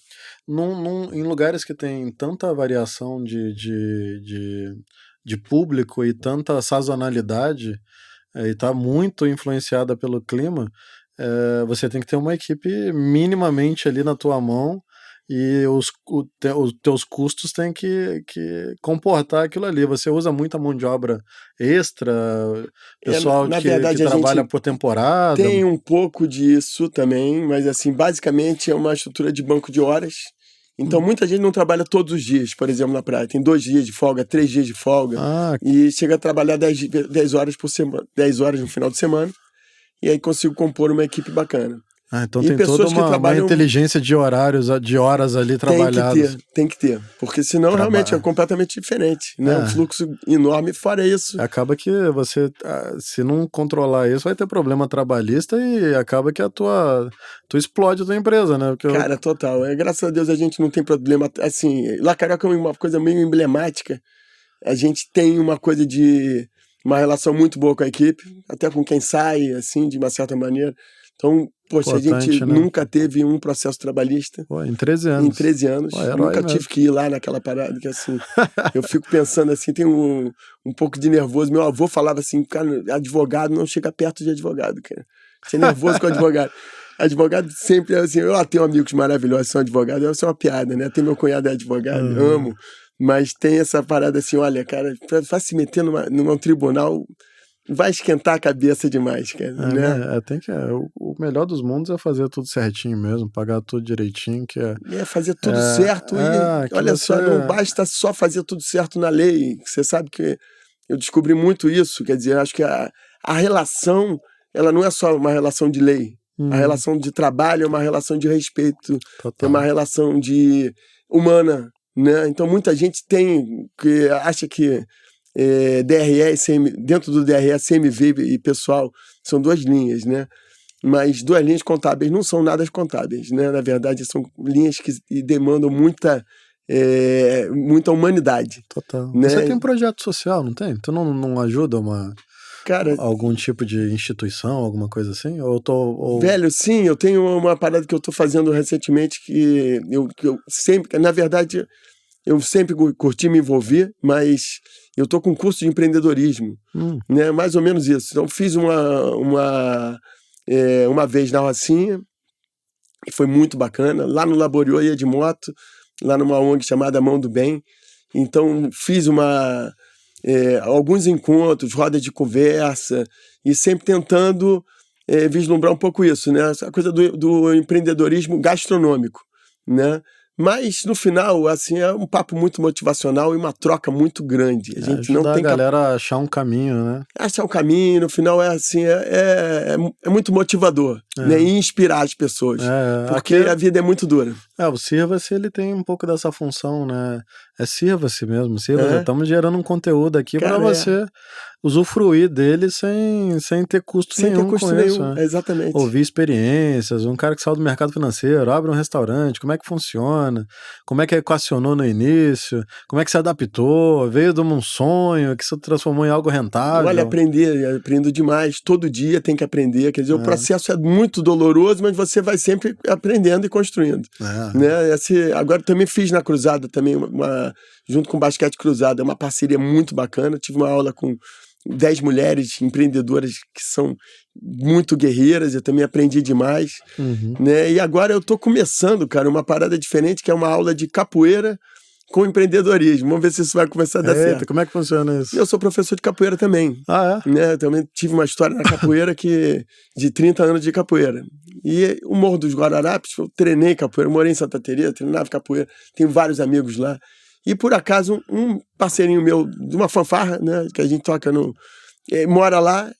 em lugares que tem tanta variação de público e tanta sazonalidade, e está muito influenciada pelo clima, você tem que ter uma equipe minimamente ali na tua mão e os teus custos têm que comportar aquilo ali. Você usa muita mão de obra extra, pessoal que trabalha por temporada? Tem um pouco disso também, mas assim, basicamente é uma estrutura de banco de horas. Então muita gente não trabalha todos os dias, por exemplo, na praia. Tem 2 dias de folga, 3 dias de folga, e chega a trabalhar 10 horas por semana, 10 horas no final de semana, e aí consigo compor uma equipe bacana. Então tem toda uma inteligência de horários, de horas ali trabalhadas. Tem que ter, porque senão realmente é completamente diferente, né? Um fluxo enorme, fora isso. Acaba que você, se não controlar isso, vai ter problema trabalhista e acaba que tu explode a tua empresa, né? Cara, total. Graças a Deus a gente não tem problema, assim, La Carioca é uma coisa meio emblemática. A gente tem uma coisa uma relação muito boa com a equipe, até com quem sai, assim, de uma certa maneira. Então, poxa, a gente nunca teve um processo trabalhista. Em 13 anos. Em 13 anos. Nunca tive que ir lá naquela parada, que assim, eu fico pensando assim, tem um pouco de nervoso. Meu avô falava assim, cara, advogado não chega perto de advogado, cara. Você é nervoso com advogado. Advogado sempre é assim, eu tenho amigos maravilhosos que são advogados, isso é uma piada, né? Tem meu cunhado é advogado, amo. Mas tem essa parada assim, olha, cara, pra se meter num tribunal, vai esquentar a cabeça demais, cara. O melhor dos mundos é fazer tudo certinho mesmo, pagar tudo direitinho, fazer tudo certo e olha só, não basta só fazer tudo certo na lei. Você sabe que eu descobri muito isso, quer dizer, acho que a relação, ela não é só uma relação de lei. A relação de trabalho é uma relação de respeito, é uma relação humana, né? Então muita gente acha que DRE, dentro do DRE, CMV e pessoal são 2 linhas, né? Mas 2 linhas contábeis não são nada contábeis, né? Na verdade, são linhas que demandam muita humanidade. Total. Né? Você tem um projeto social, não tem? Tu não ajuda algum tipo de instituição, alguma coisa assim? Velho, sim, eu tenho uma parada que eu tô fazendo recentemente que eu sempre, na verdade, eu sempre curti me envolver, mas eu tô com um curso de empreendedorismo, né? Mais ou menos isso. Então, fiz uma vez na Rocinha, e foi muito bacana. Lá no Laboriô ia de moto, lá numa ONG chamada Mão do Bem. Então, fiz alguns encontros, rodas de conversa, e sempre tentando vislumbrar um pouco isso, né? A coisa do empreendedorismo gastronômico, né? Mas, no final, assim, é um papo muito motivacional e uma troca muito grande. A gente não tem a galera a achar um caminho, né? Achar um caminho, no final, é muito motivador, né? E inspirar as pessoas. Porque a vida é muito dura. O Sirva-se, ele tem um pouco dessa função, né? Sirva-se mesmo. Estamos gerando um conteúdo aqui para você usufruir dele sem ter custo nenhum com isso. Né? Exatamente. Ouvir experiências, um cara que saiu do mercado financeiro, abre um restaurante, como é que funciona, como é que equacionou no início, como é que se adaptou, veio de um sonho que se transformou em algo rentável. Olha, aprendo demais, todo dia tem que aprender, quer dizer, o processo é muito doloroso, mas você vai sempre aprendendo e construindo. Né? Agora também fiz na Cruzada, também junto com o Basquete Cruzada, é uma parceria muito bacana, tive uma aula com 10 mulheres empreendedoras que são muito guerreiras, eu também aprendi demais, né? E agora eu tô começando, cara, uma parada diferente, que é uma aula de capoeira com empreendedorismo. Vamos ver se isso vai começar a dar certo. Como é que funciona isso? Eu sou professor de capoeira também. Né? Eu também tive uma história na capoeira de 30 anos de capoeira. E o Morro dos Guararapes, eu treinei capoeira, morei em Santa Teresa, treinava capoeira, tenho vários amigos lá. E por acaso, um parceirinho meu, de uma fanfarra, né, que a gente toca mora lá,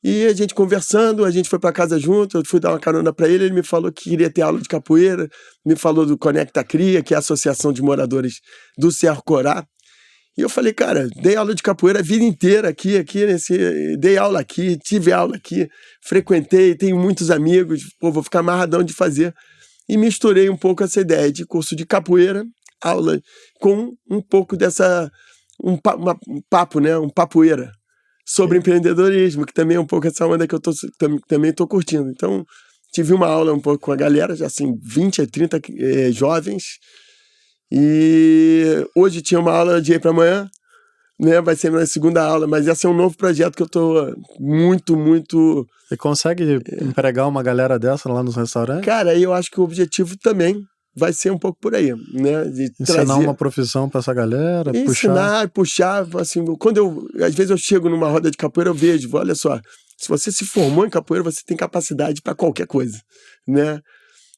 e a gente conversando, a gente foi para casa junto, eu fui dar uma carona para ele me falou que queria ter aula de capoeira, me falou do Conecta Cria, que é a Associação de Moradores do Cerro Corá, E eu falei, cara, dei aula de capoeira a vida inteira aqui dei aula aqui, tive aula aqui, frequentei, tenho muitos amigos, pô, vou ficar amarradão de fazer. E misturei um pouco essa ideia de curso de capoeira, aula, com um pouco dessa, um papo, né, um papoeira sobre empreendedorismo, que também é um pouco essa onda que eu também tô curtindo. Então, tive uma aula um pouco com a galera, já assim, 20 a 30 jovens, e hoje tinha uma aula de aí para amanhã, né? Vai ser minha segunda aula, mas esse é um novo projeto que eu tô muito... Você consegue empregar uma galera dessa lá nos restaurantes? Cara, eu acho que o objetivo também vai ser um pouco por aí, né? De ensinar trazer uma profissão para essa galera, puxar, assim, às vezes eu chego numa roda de capoeira, eu vejo, olha só, se você se formou em capoeira, você tem capacidade para qualquer coisa, né?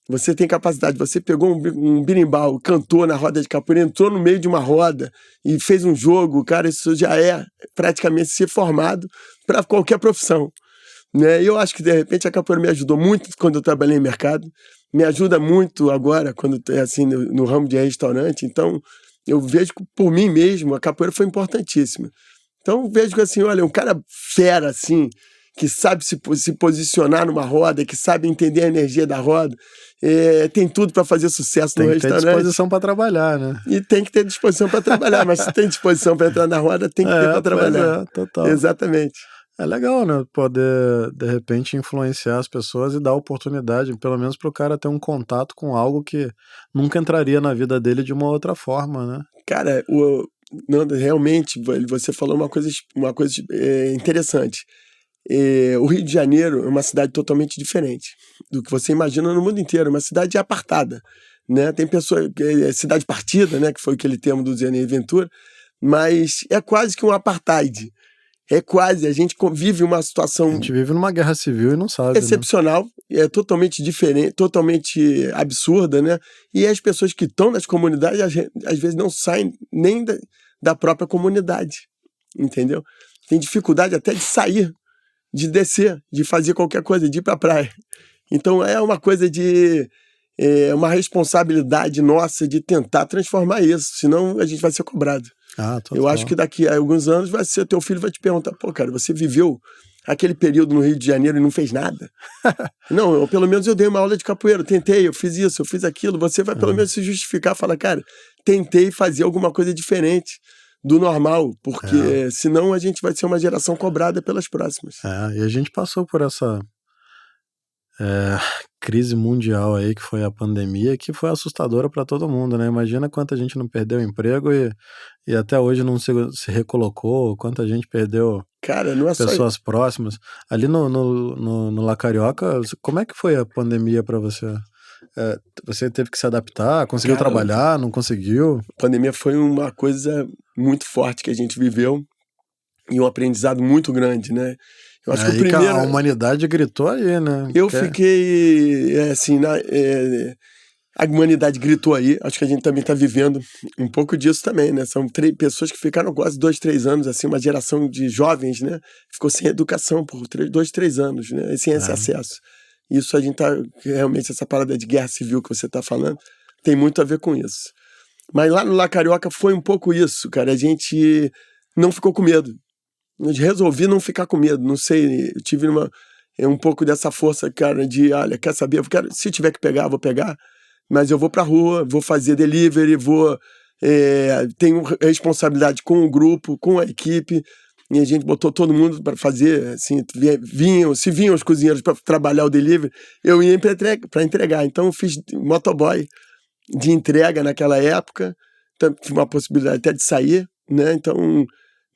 Você tem capacidade, você pegou um berimbau, cantou na roda de capoeira, entrou no meio de uma roda e fez um jogo, cara, isso já é praticamente ser formado para qualquer profissão, né? E eu acho que, de repente, a capoeira me ajudou muito quando eu trabalhei em mercado, me ajuda muito agora, quando assim, no ramo de restaurante. Então, eu vejo que, por mim mesmo, a capoeira foi importantíssima. Então, vejo que, assim, olha, um cara fera, assim, que sabe se posicionar numa roda, que sabe entender a energia da roda, tem tudo para fazer sucesso no restaurante. Tem que ter disposição para trabalhar, né? E tem que ter disposição para trabalhar, mas se tem disposição para entrar na roda, tem que ter para trabalhar. Total. Exatamente. É legal, né? Poder, de repente, influenciar as pessoas e dar oportunidade, pelo menos para o cara ter um contato com algo que nunca entraria na vida dele de uma outra forma, né? Cara, Nando, realmente, você falou uma coisa interessante. O Rio de Janeiro é uma cidade totalmente diferente do que você imagina no mundo inteiro, uma cidade apartada, né? Tem pessoas, cidade partida, né? Que foi aquele termo do Zé Ventura, mas é quase que um apartheid. É quase, a gente vive uma situação... A gente vive numa guerra civil e não sabe, excepcional, né? É totalmente diferente, totalmente absurda, né? E as pessoas que estão nas comunidades, às vezes não saem nem da própria comunidade, entendeu? Tem dificuldade até de sair, de descer, de fazer qualquer coisa, de ir para a praia. Então é uma coisa uma responsabilidade nossa de tentar transformar isso, senão a gente vai ser cobrado. Eu acho que daqui a alguns anos teu filho vai te perguntar, pô, cara, você viveu aquele período no Rio de Janeiro e não fez nada? Não, pelo menos eu dei uma aula de capoeira, tentei, eu fiz isso, eu fiz aquilo. Você vai pelo menos se justificar, falar, cara, tentei fazer alguma coisa diferente do normal, porque senão a gente vai ser uma geração cobrada pelas próximas. E a gente passou por essa crise mundial aí, que foi a pandemia, que foi assustadora para todo mundo, né? Imagina quanta gente não perdeu emprego e até hoje não se recolocou, quanta gente perdeu, cara, não é pessoas próximas. Ali no La Carioca, como é que foi a pandemia para você? Você teve que se adaptar, conseguiu trabalhar, não conseguiu? A pandemia foi uma coisa muito forte que a gente viveu e um aprendizado muito grande, né? Eu acho que a humanidade gritou aí, né? Fiquei, assim, a humanidade gritou aí, acho que a gente também está vivendo um pouco disso também, né? São pessoas que ficaram quase 2, 3 anos, assim, uma geração de jovens, né? Ficou sem educação por 2, 3 anos, né? Sem esse acesso. Isso a gente tá, realmente, essa parada de guerra civil que você está falando, tem muito a ver com isso. Mas lá no La Carioca foi um pouco isso, cara, a gente não ficou com medo. Eu resolvi não ficar com medo, não sei, eu tive um pouco dessa força, cara, de, olha, quer saber, se tiver que pegar, eu vou pegar, mas eu vou pra rua, vou fazer delivery, tenho responsabilidade com o grupo, com a equipe, e a gente botou todo mundo para fazer, assim, se vinham os cozinheiros para trabalhar o delivery, eu ia para entregar, então eu fiz motoboy de entrega naquela época, tive uma possibilidade até de sair, né, então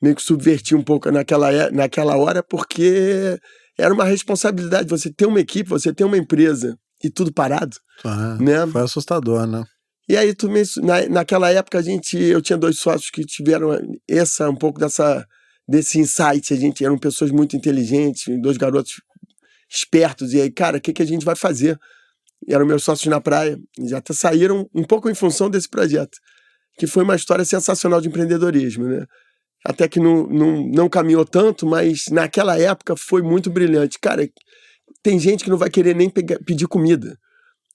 meio que subverti um pouco naquela hora, porque era uma responsabilidade, você ter uma equipe, você ter uma empresa e tudo parado, né? Foi assustador, né? E aí, naquela época, eu tinha 2 sócios que tiveram um pouco desse insight, eram pessoas muito inteligentes, 2 garotos espertos, e aí, cara, o que a gente vai fazer? E eram meus sócios na praia, já até saíram um pouco em função desse projeto, que foi uma história sensacional de empreendedorismo, né? Até que não caminhou tanto, mas naquela época foi muito brilhante. Cara, tem gente que não vai querer nem pedir comida.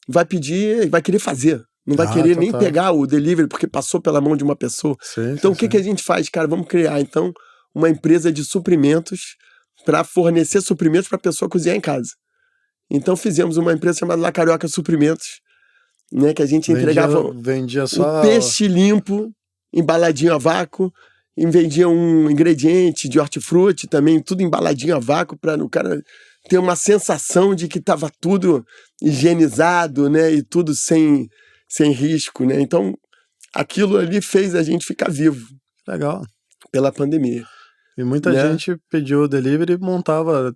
Vai querer fazer. Não vai querer nem pegar o delivery porque passou pela mão de uma pessoa. Sim, então, o que a gente faz? Cara, vamos criar, então, uma empresa de suprimentos para fornecer suprimentos para a pessoa cozinhar em casa. Então, fizemos uma empresa chamada La Carioca Suprimentos, né, que a gente vendia só o peixe limpo, embaladinho a vácuo, e vendia um ingrediente de hortifruti também, tudo embaladinho a vácuo, para o cara ter uma sensação de que estava tudo higienizado, né, e tudo sem risco, né? Então, aquilo ali fez a gente ficar vivo. Legal. Pela pandemia. E muita gente pediu o delivery e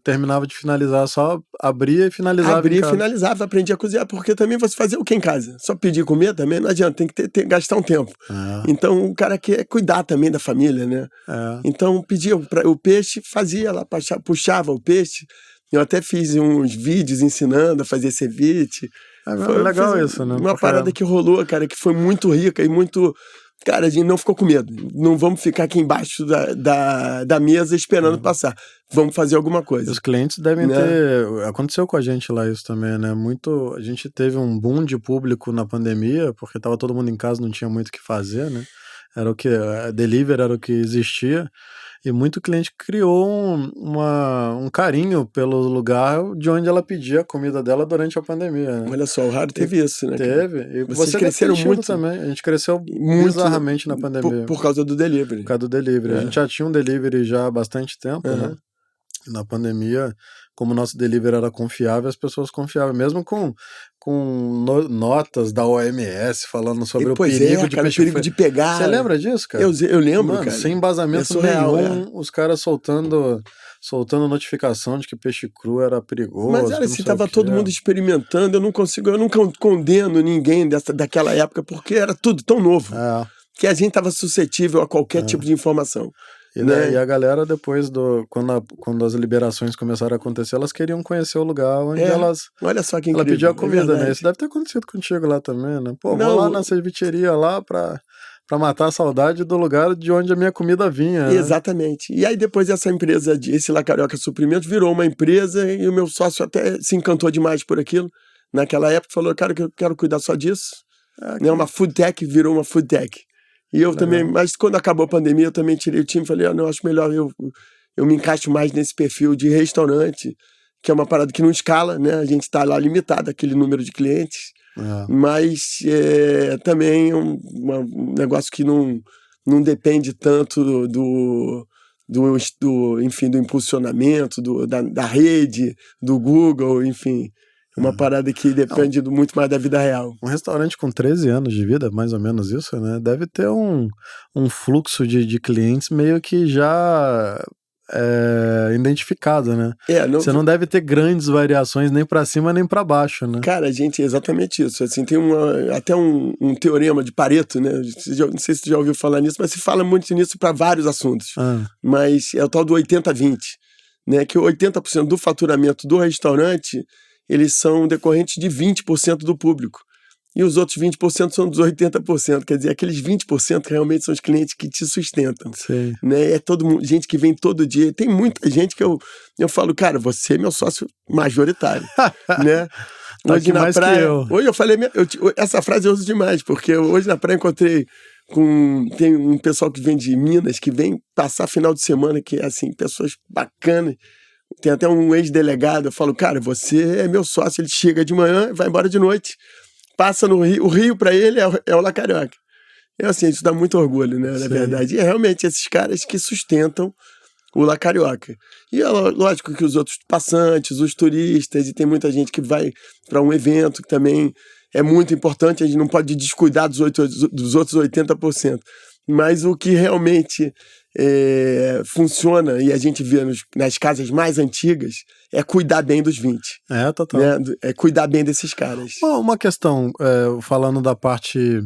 terminava de finalizar, só abria e finalizava. Abria e finalizava, aprendia a cozinhar, porque também você fazia o que em casa? Só pedir comer também não adianta, tem que gastar um tempo. Então o cara quer cuidar também da família, né? Então pedia o peixe, fazia lá, puxava o peixe. Eu até fiz uns vídeos ensinando a fazer ceviche. Foi legal isso, né? Uma parada que rolou, cara, que foi muito rica e muito... Cara, a gente não ficou com medo. Não vamos ficar aqui embaixo da mesa esperando passar. Vamos fazer alguma coisa. Os clientes devem ter... Aconteceu com a gente lá isso também, né? A gente teve um boom de público na pandemia, porque tava todo mundo em casa, não tinha muito o que fazer, né? Era o que... Delivery era o que existia. E muito cliente criou um carinho pelo lugar de onde ela pedia a comida dela durante a pandemia. Né? Olha só, o Raro teve isso, né? Teve. E vocês cresceram muito também. A gente cresceu muito bizarramente na pandemia. Por causa do delivery. Por causa do delivery. A gente já tinha um delivery já há bastante tempo, né? Na pandemia, como o nosso delivery era confiável, as pessoas confiavam. Mesmo com notas da OMS falando sobre o perigo de peixe perigo de pegar. Você lembra disso, cara? Eu lembro, Mano, cara. sem embasamento nenhum, os caras soltando notificação de que peixe cru era perigoso. Mas era assim, tava todo mundo experimentando, eu não condeno ninguém daquela época, porque era tudo tão novo, que a gente tava suscetível a qualquer tipo de informação. E a galera, depois quando as liberações começaram a acontecer, elas queriam conhecer o lugar onde olha só que ela pediu a comida, né? Isso deve ter acontecido contigo lá também, né? Pô, vou lá na cevicheria lá pra matar a saudade do lugar de onde a minha comida vinha. Né? Exatamente. E aí depois essa empresa, esse La Carioca Suprimentos, virou uma empresa e o meu sócio até se encantou demais por aquilo. Naquela época falou, cara, que eu quero cuidar só disso. Uma food tech virou uma food tech. E eu também, mas quando acabou a pandemia, eu também tirei o time e falei, não, acho melhor eu me encaixo mais nesse perfil de restaurante, que é uma parada que não escala, né? A gente tá lá limitado, aquele número de clientes, mas também é um negócio que não depende tanto do impulsionamento, da rede, do Google, enfim... Uma parada que depende muito mais da vida real. Um restaurante com 13 anos de vida, mais ou menos isso, né? Deve ter um fluxo de clientes meio que já identificado, né? Você não deve ter grandes variações nem para cima nem para baixo, né? Cara, gente, é exatamente isso. Assim, tem até um teorema de Pareto, né? Não sei se você já ouviu falar nisso, mas se fala muito nisso para vários assuntos. Mas é o tal do 80-20, né? Que 80% do faturamento do restaurante... eles são decorrentes de 20% do público. E os outros 20% são dos 80%. Quer dizer, aqueles 20% realmente são os clientes que te sustentam. Sim. Né? É todo mundo, gente que vem todo dia. Tem muita gente que eu falo, cara, você é meu sócio majoritário. Né? Hoje na praia. Hoje eu falei, essa frase eu uso demais, porque hoje na praia encontrei tem um pessoal que vem de Minas, que vem passar final de semana, que é assim, pessoas bacanas. Tem até um ex-delegado, eu falo, cara, você é meu sócio, ele chega de manhã e vai embora de noite. Passa no Rio, o Rio pra ele é o La Carioca. É assim, isso dá muito orgulho, né, na verdade. E é realmente esses caras que sustentam o La Carioca. E é lógico que os outros passantes, os turistas, e tem muita gente que vai para um evento que também é muito importante, a gente não pode descuidar dos outros 80%. Mas o que realmente funciona, e a gente vê nas casas mais antigas, é cuidar bem dos 20. Total. Né? É cuidar bem desses caras. Uma questão, falando da parte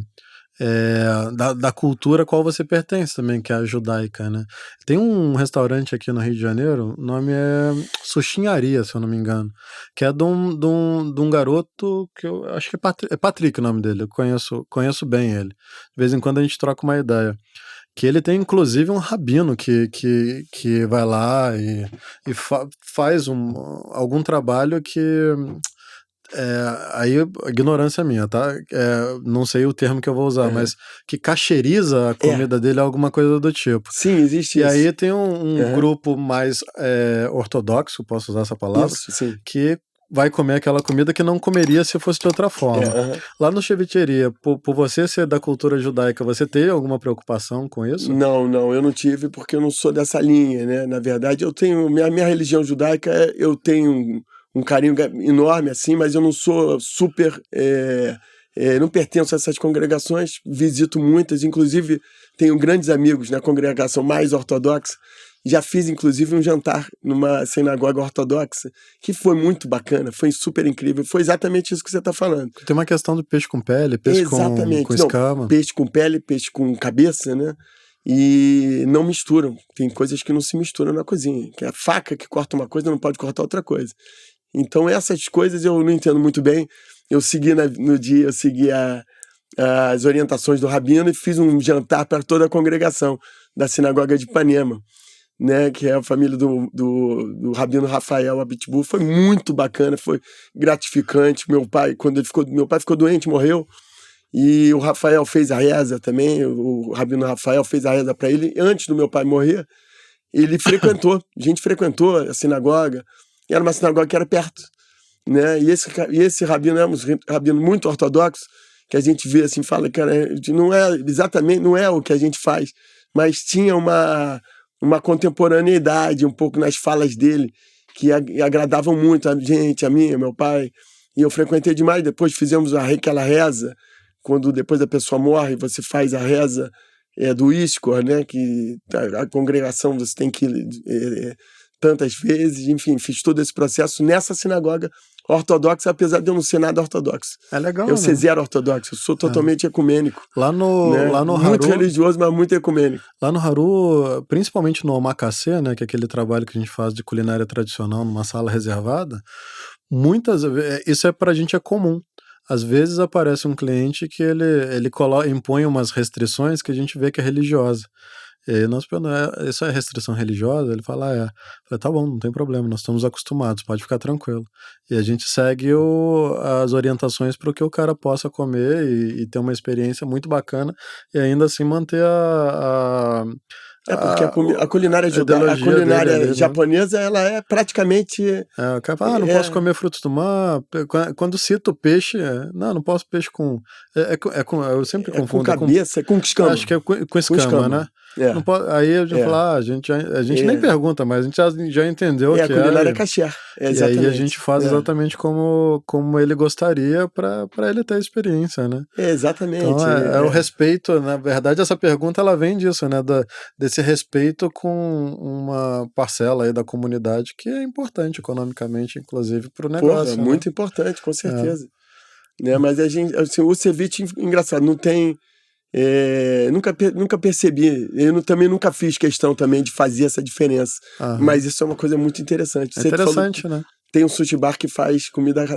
da cultura a qual você pertence também, que é a judaica, né? Tem um restaurante aqui no Rio de Janeiro, o nome é Sushinharia, se eu não me engano, que é de um garoto que eu acho que é Patrick o nome dele, eu conheço bem ele. De vez em quando a gente troca uma ideia. Que ele tem inclusive um rabino que vai lá e faz algum trabalho que Aí, ignorância minha, tá? Não sei o termo que eu vou usar, mas que cacheiriza a comida dele, alguma coisa do tipo. Sim, existe e isso. E aí tem um grupo mais ortodoxo, posso usar essa palavra, isso, sim. que vai comer aquela comida que não comeria se fosse de outra forma. Lá no Cevicheria, por você ser da cultura judaica, você teve alguma preocupação com isso? Não, eu não tive porque eu não sou dessa linha, né? Na verdade, eu tenho... Minha religião judaica, eu tenho um carinho enorme, assim, mas eu não sou super... não pertenço a essas congregações, visito muitas, inclusive tenho grandes amigos na congregação mais ortodoxa. Já fiz, inclusive, um jantar numa sinagoga ortodoxa, que foi muito bacana, foi super incrível. Foi exatamente isso que você está falando. Tem uma questão do peixe com pele, peixe com escama. Peixe com pele, peixe com cabeça, né? E não misturam. Tem coisas que não se misturam na cozinha. Que a faca que corta uma coisa não pode cortar outra coisa. Então, essas coisas eu não entendo muito bem. Eu segui no dia, as orientações do rabino e fiz um jantar para toda a congregação da sinagoga de Ipanema, né, que é a família do rabino Rafael Abitbul. Foi muito bacana, foi gratificante. Meu pai ficou doente, morreu, e o Rafael fez a reza também, o rabino Rafael fez a reza para ele antes do meu pai morrer. Ele frequentou, a gente frequentou a sinagoga, era uma sinagoga que era perto, né, e esse rabino é um rabino muito ortodoxo, que a gente vê assim, fala, cara, não é o que a gente faz, mas tinha uma contemporaneidade um pouco nas falas dele, que agradavam muito a gente, a mim, meu pai, e eu frequentei demais. Depois fizemos aquela reza, quando depois a pessoa morre, você faz a reza do Iskor, né, que a congregação você tem que ir tantas vezes, enfim, fiz todo esse processo nessa sinagoga ortodoxa, apesar de eu não ser nada ortodoxo. É legal, eu ser zero ortodoxo, eu sou totalmente ecumênico. Lá no Haru, muito religioso, mas muito ecumênico. Lá no Haru, principalmente no omakase, né, que é aquele trabalho que a gente faz de culinária tradicional numa sala reservada, isso pra gente é comum. Às vezes aparece um cliente que ele impõe umas restrições que a gente vê que é religiosa. E aí nós perguntamos, isso é restrição religiosa? Ele fala, é. Eu falei, tá bom, não tem problema, nós estamos acostumados, pode ficar tranquilo. E a gente segue as orientações para que o cara possa comer e ter uma experiência muito bacana e ainda assim manter porque a culinária judaica, a culinária japonesa, ela é praticamente... o cara fala, não posso comer frutos do mar. Quando cito peixe, não posso peixe com... eu sempre confundo. Com cabeça, com escama. Acho que é com escama, né? Não pode, aí a gente fala, a gente nem pergunta, mas a gente já entendeu que a culinária kasher. E aí a gente faz exatamente como ele gostaria para ele ter a experiência, né? Exatamente. Então o respeito, na verdade essa pergunta ela vem disso, né? Desse respeito com uma parcela aí da comunidade que é importante economicamente, inclusive para o negócio. Porra, muito importante, com certeza. Né? Mas a gente, assim, o ceviche, engraçado, não tem... nunca percebi, eu também nunca fiz questão também de fazer essa diferença, mas isso é uma coisa muito interessante. É interessante, né? Tem um sushi bar que faz comida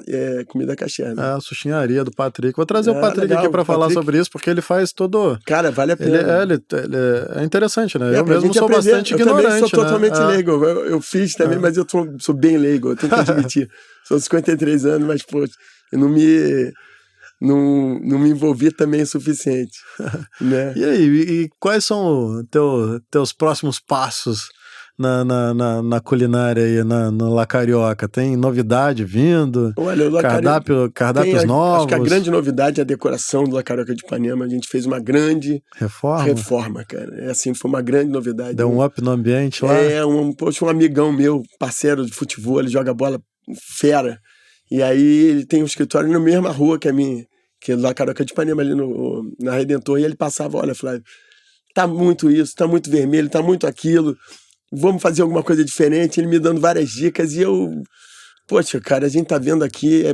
kasher, né? A sushinharia do Patrick. Vou trazer o Patrick aqui pra falar sobre isso, porque ele faz todo... Cara, vale a pena. Ele é interessante, né? Eu mesmo sou bastante ignorante, também sou totalmente leigo. Eu fiz também, mas eu sou bem leigo, eu tenho que admitir. Sou 53 anos, mas, pô, eu não me envolvi também o suficiente, né? E aí, e quais são teus próximos passos na culinária aí, no La Carioca? Tem novidade vindo? Olha, cardápios novos? Acho que a grande novidade é a decoração do La Carioca de Ipanema. A gente fez uma grande reforma, cara. Assim, foi uma grande novidade. Deu um up no ambiente lá? Um amigão meu, parceiro de futebol, ele joga bola fera. E aí ele tem um escritório na mesma rua que a minha, que é La Carioca de Ipanema, ali na Redentor, e ele passava, olha, Flávio, tá muito isso, tá muito vermelho, tá muito aquilo, vamos fazer alguma coisa diferente, ele me dando várias dicas, e eu, poxa, cara, a gente tá vendo aqui,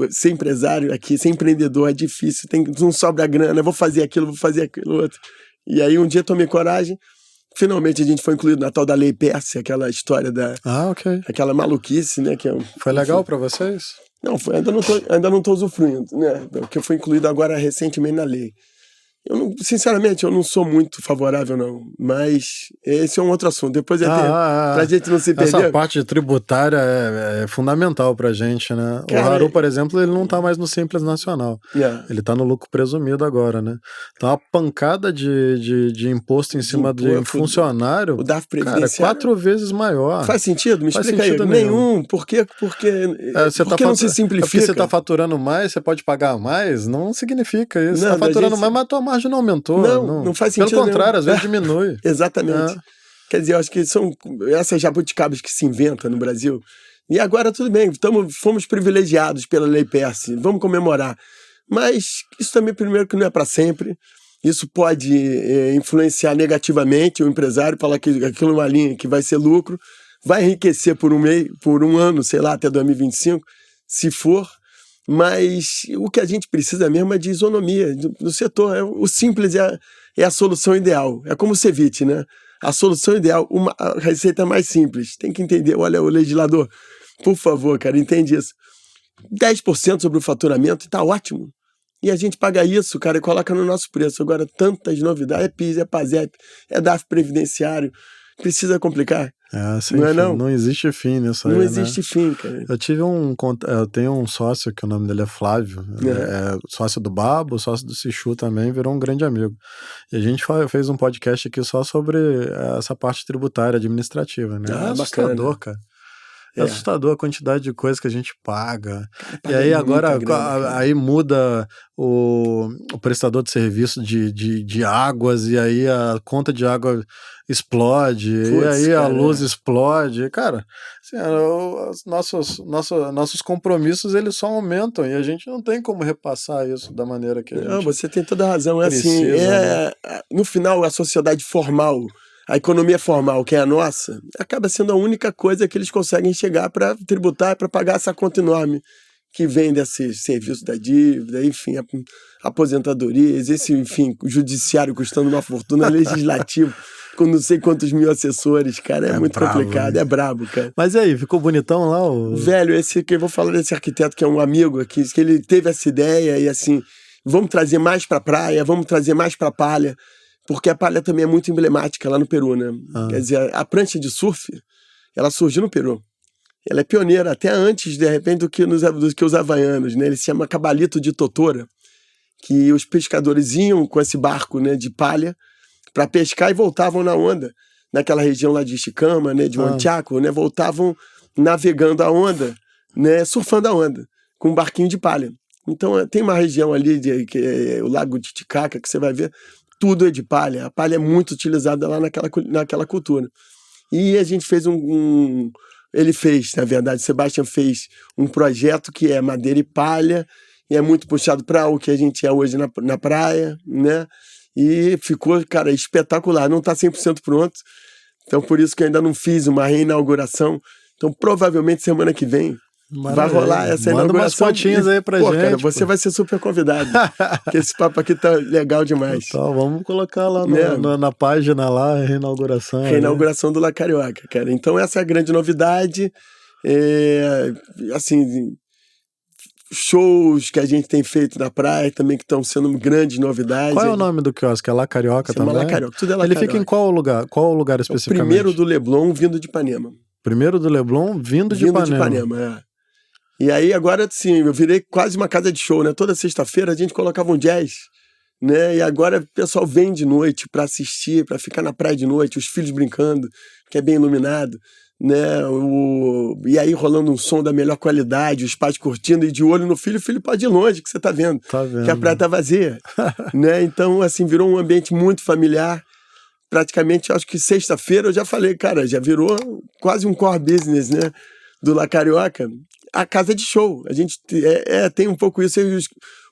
ser empresário aqui, ser empreendedor é difícil, não sobra grana, vou fazer aquilo outro. E aí um dia tomei coragem, finalmente a gente foi incluído na tal da Lei Pérsia, aquela história aquela maluquice, né? Foi legal para vocês? Não, ainda não tô usufruindo, né? Porque eu fui incluído agora recentemente na lei. Sinceramente, eu não sou muito favorável, não. Mas esse é um outro assunto. Depois pra gente não se perder. Essa parte tributária é fundamental pra gente, né? Cara, o Haru, por exemplo, ele não tá mais no Simples Nacional. Ele tá no lucro presumido agora, né? Então a pancada de imposto em cima de funcionário, o DARF cara, 4 vezes maior. Faz sentido? Me explica aí. Nenhum. Por que não se simplifica? É porque você tá faturando mais, você pode pagar mais? Não significa isso. Você tá faturando mais, mas a tua margem não aumentou. Não faz sentido. Pelo contrário, às vezes diminui. Exatamente. Quer dizer, eu acho que são essas jabuticabas que se inventam no Brasil. E agora tudo bem, fomos privilegiados pela Lei Perse, vamos comemorar. Mas isso também, primeiro, que não é para sempre. Isso pode influenciar negativamente o empresário, falar que aquilo é uma linha que vai ser lucro, vai enriquecer por um ano, sei lá, até 2025, se for. Mas o que a gente precisa mesmo é de isonomia no setor. O simples é a solução ideal. É como o ceviche, né? A solução ideal, a receita mais simples. Tem que entender, olha, o legislador, por favor, cara, entende isso. 10% sobre o faturamento está ótimo. E a gente paga isso, cara, e coloca no nosso preço. Agora, tantas novidades, é PIS, é PASEP, é DARF previdenciário. Precisa complicar. Não é não? Não existe fim nisso aí, Não existe fim, cara. Eu tenho um sócio que o nome dele é Flávio, é sócio do Babo, sócio do Sichu também, virou um grande amigo. E a gente fez um podcast aqui só sobre essa parte tributária, administrativa, né? É assustador, cara. É assustador a quantidade de coisas que a gente paga. E aí agora aí muda o prestador de serviço de águas, e aí a conta de água explode, e aí a luz explode. Cara, assim, nossos compromissos, eles só aumentam, e a gente não tem como repassar isso da maneira que a gente você tem toda a razão. Precisa, no final, a sociedade formal, a economia formal, que é a nossa, acaba sendo a única coisa que eles conseguem chegar para tributar, para pagar essa conta enorme que vem desse serviço da dívida, enfim, aposentadorias, o judiciário custando uma fortuna, legislativo com não sei quantos mil assessores, cara, é muito complicado, né? É brabo, cara. Mas e aí, ficou bonitão lá? Velho, eu vou falar desse arquiteto que é um amigo aqui, que ele teve essa ideia e assim, vamos trazer mais pra praia, vamos trazer mais pra palha, porque a palha também é muito emblemática lá no Peru, né? Quer dizer, a prancha de surf, ela surgiu no Peru. Ela é pioneira até antes, de repente, do que os havaianos, né? Ele se chama Cabalito de Totora, que os pescadores iam com esse barco, né, de palha para pescar e voltavam na onda, naquela região lá de Chicama, né, de Huanchaco, né? Voltavam navegando a onda, né, surfando a onda, com um barquinho de palha. Então, tem uma região ali, que é o Lago de Titicaca, que você vai ver, tudo é de palha. A palha é muito utilizada lá naquela cultura. E a gente fez ele fez, na verdade, Sebastian fez um projeto que é madeira e palha, e é muito puxado para o que a gente é hoje na praia, né? E ficou, cara, espetacular. Não está 100% pronto, então por isso que eu ainda não fiz uma reinauguração. Então, provavelmente, semana que vem, vai rolar essa inauguração. Manda umas fotinhas aí pra gente. Cara, você vai ser super convidado. Porque esse papo aqui tá legal demais. Então, vamos colocar lá na página lá, reinauguração. Reinauguração do La Carioca, cara. Então, essa é a grande novidade. Assim, shows que a gente tem feito na praia também, que estão sendo grandes novidades. Qual é o nome do quiosque? É La Carioca também? La Carioca. Tudo é La Carioca. Ele fica em qual lugar? Qual lugar especificamente? O primeiro do Leblon, vindo de Ipanema. Primeiro do Leblon, vindo de Ipanema, E aí agora, sim, eu virei quase uma casa de show, né? Toda sexta-feira a gente colocava um jazz, né? E agora o pessoal vem de noite para assistir, para ficar na praia de noite, os filhos brincando, que é bem iluminado, né? E aí rolando um som da melhor qualidade, os pais curtindo e de olho no filho, o filho pode ir longe, que você tá vendo. Que a praia tá vazia, né? Então, assim, virou um ambiente muito familiar. Praticamente, acho que sexta-feira eu já falei, cara, já virou quase um core business, né? Do La Carioca. A casa de show. A gente tem um pouco isso, e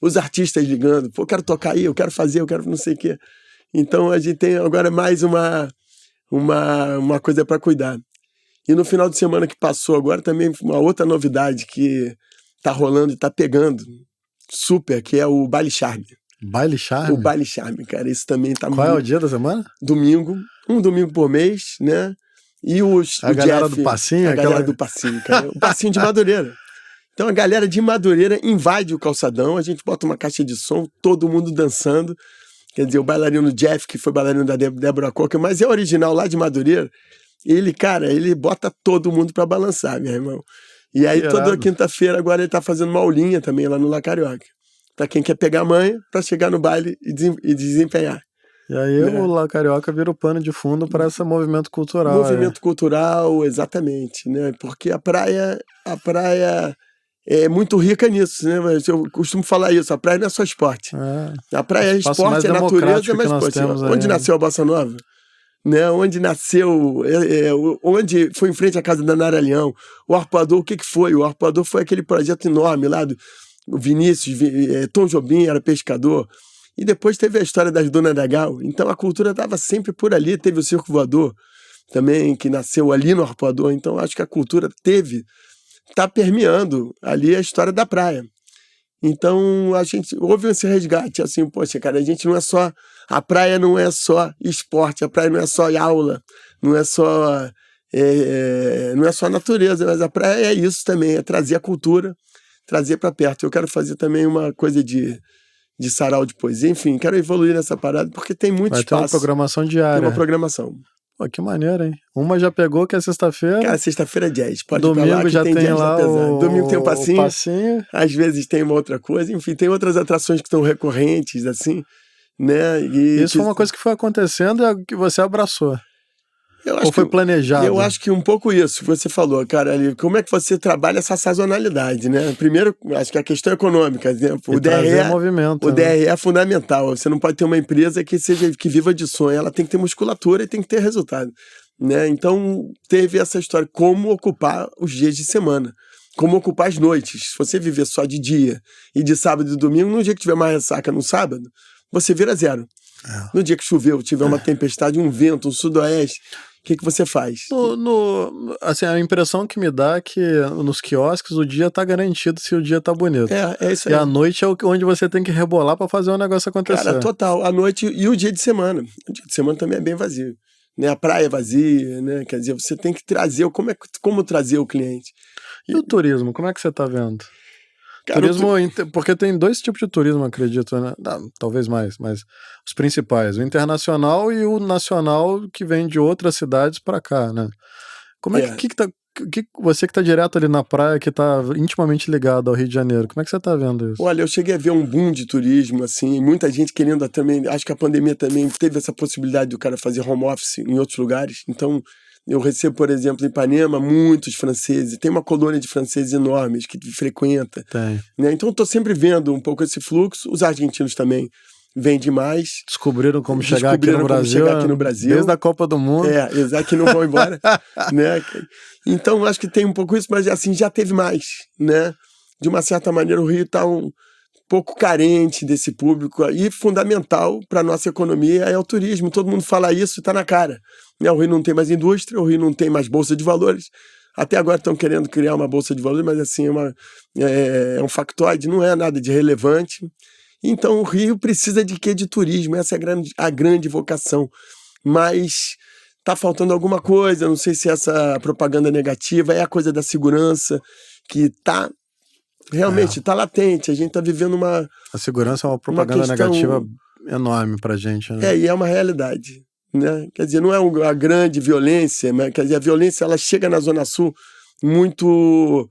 os artistas ligando. Pô, eu quero tocar aí, eu quero fazer, eu quero não sei o quê. Então a gente tem agora mais uma coisa para cuidar. E no final de semana que passou agora também uma outra novidade que tá rolando e tá pegando super, que é o Baile Charme. Baile Charme? O Baile Charme, cara. Isso também tá Qual é o dia da semana? Domingo. Um domingo por mês, né? E a galera do Passinho? Galera do Passinho, cara. O Passinho de Madureira. Então a galera de Madureira invade o calçadão, a gente bota uma caixa de som, todo mundo dançando, Quer dizer, o bailarino Jeff, que foi bailarino da Débora Cocker, mas é original lá de Madureira. Ele, cara, ele bota todo mundo pra balançar, meu irmão. E aí, toda quinta-feira, agora ele tá fazendo uma aulinha também lá no La Carioca. Pra quem quer pegar a manha, pra chegar no baile e desempenhar. E aí o La Carioca vira o pano de fundo para esse movimento cultural. Movimento cultural, exatamente, né? Porque a praia é muito rica nisso, né? Eu costumo falar isso, a praia não é só esporte. A praia é esporte, é natureza, mas esporte. Onde nasceu a Bossa Nova? Né? Onde nasceu, onde foi em frente à casa da Nara Leão. O Arpoador, o que foi? O Arpoador foi aquele projeto enorme lá do Vinícius, Tom Jobim era pescador. E depois teve a história das Donas da Gal. Então a cultura estava sempre por ali. Teve o Circo Voador também, que nasceu ali no Arpoador. Então acho que a cultura está permeando ali a história da praia. Então a gente houve esse resgate, assim, poxa, cara, a gente não é só... A praia não é só esporte, a praia não é só aula, não é só natureza, mas a praia é isso também, é trazer a cultura, trazer para perto. Eu quero fazer também uma coisa de sarau de poesia, enfim, quero evoluir nessa parada, porque tem muito espaço. Vai ter uma programação diária. Tem uma programação. Pô, que maneiro, hein? Uma já pegou, que é sexta-feira. Cara, sexta-feira é jazz. Pode Domingo ir pra lá, que já tem lá Domingo tem um passinho. passinho. Às vezes tem uma outra coisa. Enfim, tem outras atrações que estão recorrentes, assim, né? Isso foi uma coisa que foi acontecendo e que você abraçou. Ou foi planejado? Eu acho que um pouco isso que você falou, cara, ali, como é que você trabalha essa sazonalidade, né? Primeiro, acho que a questão econômica, né? O DRE é fundamental. Você não pode ter uma empresa que viva de sonho, ela tem que ter musculatura e tem que ter resultado, né? Então, teve essa história, como ocupar os dias de semana, como ocupar as noites. Se você viver só de dia e de sábado e domingo, no dia que tiver mais ressaca no sábado, você vira zero. No dia que choveu, tiver uma tempestade, um vento, um sudoeste, o que você faz? Assim, a impressão que me dá é que nos quiosques o dia tá garantido se o dia tá bonito. É isso aí. E a noite é onde você tem que rebolar para fazer o negócio acontecer. Cara, total. A noite e o dia de semana. O dia de semana também é bem vazio. Né? A praia é vazia, né? Quer dizer, você tem que trazer, como trazer o cliente. E o turismo, como é que você tá vendo? Cara, turismo, porque tem dois tipos de turismo, acredito, né? Talvez mais, mas os principais, o internacional e o nacional, que vem de outras cidades para cá, né? Como é que você que tá direto ali na praia, que tá intimamente ligado ao Rio de Janeiro, como é que você tá vendo isso? Olha, eu cheguei a ver um boom de turismo, assim, muita gente querendo também, acho que a pandemia também teve essa possibilidade do cara fazer home office em outros lugares, então... Eu recebo, por exemplo, em Ipanema, muitos franceses. Tem uma colônia de franceses enormes que frequenta. Né? Então, eu estou sempre vendo um pouco esse fluxo. Os argentinos também vêm demais. Descobriram como chegar aqui no Brasil. Desde a Copa do Mundo. Exato, que não vão embora. Né? Então, acho que tem um pouco isso, mas assim, já teve mais. Né? De uma certa maneira, o Rio está um pouco carente desse público. E fundamental para a nossa economia é o turismo. Todo mundo fala isso e está na cara. O Rio não tem mais indústria, o Rio não tem mais bolsa de valores. Até agora estão querendo criar uma bolsa de valores, mas assim, é um factoide, não é nada de relevante. Então o Rio precisa de quê? De turismo, essa é a grande vocação. Mas está faltando alguma coisa, não sei se essa propaganda negativa é a coisa da segurança, que está realmente está latente. A gente está vivendo uma... A segurança é uma propaganda negativa enorme para a gente. Né? E é uma realidade. Né? Quer dizer, não é a grande violência, mas quer dizer, a violência ela chega na Zona Sul muito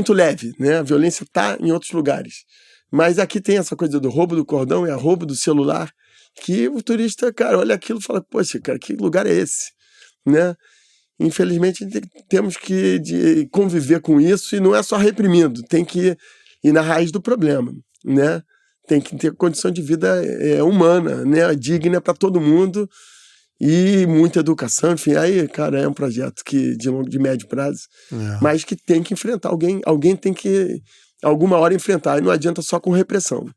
leve, né? A violência está em outros lugares. Mas aqui tem essa coisa do roubo do cordão e a roubo do celular, que o turista, cara, olha aquilo e fala, poxa, cara, que lugar é esse? Né? Infelizmente, temos que conviver com isso e não é só reprimindo, tem que ir na raiz do problema, né? Tem que ter condição de vida humana, né? Digna para todo mundo e muita educação, enfim, aí, cara, é um projeto de médio prazo, mas que tem que enfrentar, alguém tem que, alguma hora, enfrentar, e não adianta só com repressão,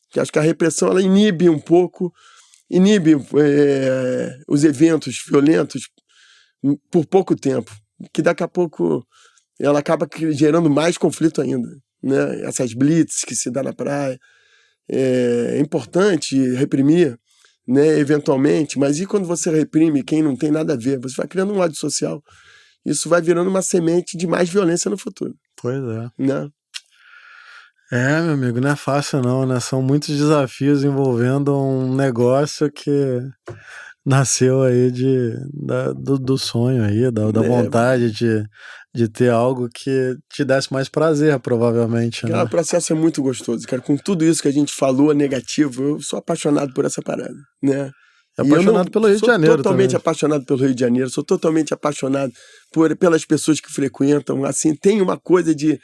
que acho que a repressão, ela inibe um pouco, os eventos violentos por pouco tempo, que daqui a pouco ela acaba gerando mais conflito ainda, né? Essas blitz que se dá na praia, é importante reprimir, né, eventualmente, mas e quando você reprime quem não tem nada a ver? Você vai criando um ódio social. Isso vai virando uma semente de mais violência no futuro. Pois é. Né? Meu amigo, não é fácil não, né? São muitos desafios envolvendo um negócio que nasceu aí do sonho aí, da vontade de ter algo que te desse mais prazer, provavelmente, cara, né? O processo é muito gostoso, cara. Com tudo isso que a gente falou negativo, eu sou apaixonado por essa parada, né? Apaixonado pelo Rio de Janeiro sou totalmente também. apaixonado pelo Rio de Janeiro, sou totalmente apaixonado pelas pessoas que frequentam, assim, tem uma coisa de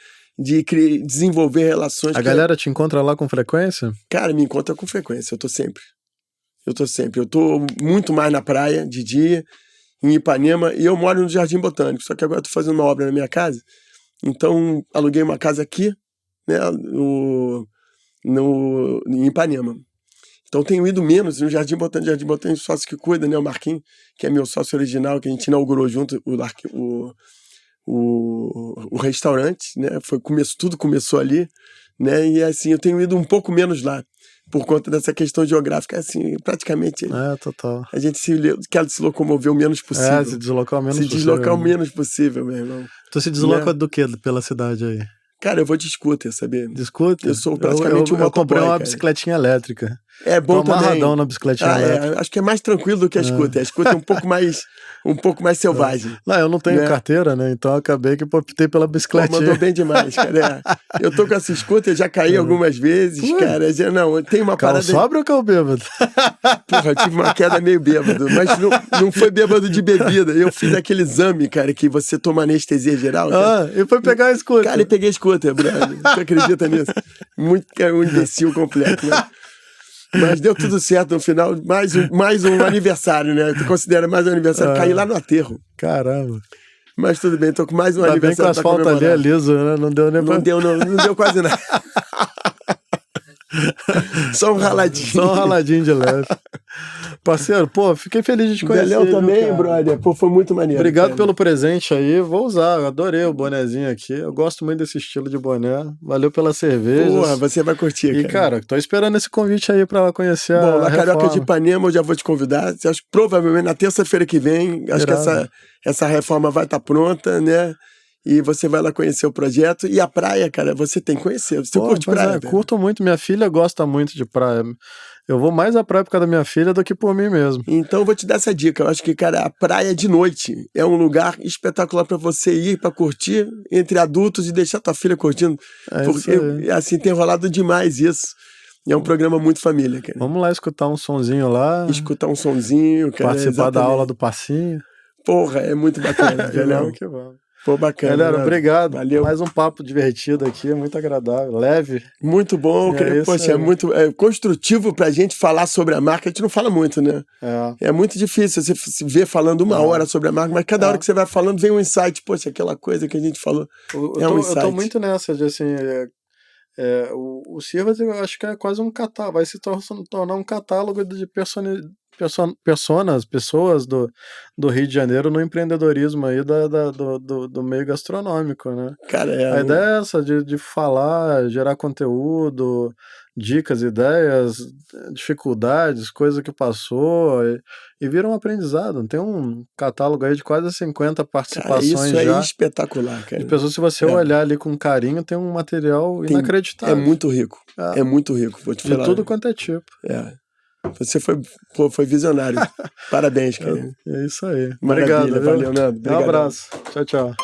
desenvolver relações. A galera te encontra lá com frequência? Cara, me encontra com frequência, eu tô sempre. Eu tô muito mais na praia, de dia, em Ipanema, e eu moro no Jardim Botânico, só que agora eu tô fazendo uma obra na minha casa, então aluguei uma casa aqui, né, em Ipanema. Então tenho ido menos no Jardim Botânico, sócio que cuida, né, o Marquinhos, que é meu sócio original, que a gente inaugurou junto o restaurante, né, tudo começou ali, né, e assim, eu tenho ido um pouco menos lá, por conta dessa questão geográfica, assim, praticamente. Total. A gente quer se locomover o menos possível. Se deslocar o menos possível. Se deslocar o menos possível, meu irmão. Tu se desloca do que pela cidade aí? Cara, eu vou de scooter, sabia? De scooter? Eu sou praticamente um motoboy, eu comprei uma bicicletinha elétrica. É bom também. Tô amarradão na bicicletinha elétrica. Acho que é mais tranquilo do que a scooter. A scooter é um pouco mais selvagem. Não, eu não tenho carteira, né? Então eu acabei que optei pela bicicletinha. Mandou bem demais, cara. Eu tô com essa scooter, já caí algumas vezes, cara. Tem uma parada... Sóbrio ou caiu bêbado? Porra, eu tive uma queda meio bêbado, mas não foi bêbado de bebida. Eu fiz aquele exame, cara, que você toma anestesia geral. E foi pegar a scooter. Cara, e peguei a scooter, brother. Você acredita nisso? Um imbecil completo, né? Mas deu tudo certo no final. Mais um aniversário, né? Tu considera mais um aniversário. Caí lá no aterro. Caramba. Mas tudo bem, tô com mais um aniversário. Bem com o asfalto ali é liso, né? Não deu nem não deu quase nada. Só um raladinho. Só um raladinho de leve. Parceiro, fiquei feliz de te conhecer. Valeu também, brother. Foi muito maneiro. Obrigado pelo presente aí. Vou usar. Eu adorei o bonezinho aqui. Eu gosto muito desse estilo de boné. Valeu pela cerveja. Porra, você vai curtir, cara. E, cara, tô esperando esse convite aí pra conhecer a Carioca de Ipanema, eu já vou te convidar. Acho que provavelmente na terça-feira que vem, acho que essa reforma vai estar pronta, né? E você vai lá conhecer o projeto. E a praia, cara, você tem que conhecer. Você curte praia? Curto muito. Minha filha gosta muito de praia. Eu vou mais à praia por causa da minha filha do que por mim mesmo. Então eu vou te dar essa dica. Eu acho que, cara, a praia de noite é um lugar espetacular para você ir, para curtir entre adultos e deixar tua filha curtindo. Porque, assim, tem rolado demais isso. E é um programa muito família, cara. Vamos lá escutar um sonzinho lá. Escutar um sonzinho, cara. Participar da aula do passinho. Porra, é muito bacana. Que vamos. Pô, bacana. Galera, obrigado. Valeu. Mais um papo divertido aqui, muito agradável, leve. Muito bom, poxa, é muito construtivo pra gente falar sobre a marca. A gente não fala muito, né? É muito difícil você se ver falando uma hora sobre a marca, mas cada hora que você vai falando vem um insight. Poxa, aquela coisa que a gente falou um insight. Eu tô muito nessa de, assim, o Sirvas, eu acho que é quase um catálogo, vai se tornar um catálogo de pessoas do Rio de Janeiro no empreendedorismo aí do meio gastronômico, né? Cara, a ideia é essa, de falar, gerar conteúdo, dicas, ideias, dificuldades, coisa que passou, e vira um aprendizado. Tem um catálogo aí de quase 50 participações. Isso é espetacular, cara. De pessoas, se você olhar ali com carinho, tem um material inacreditável. É muito rico. É muito rico, vou te falar. De tudo quanto é tipo. Você foi visionário. Parabéns, cara. É isso aí. Maravilha, Obrigado. Valeu, Nando. Um abraço. Tchau, tchau.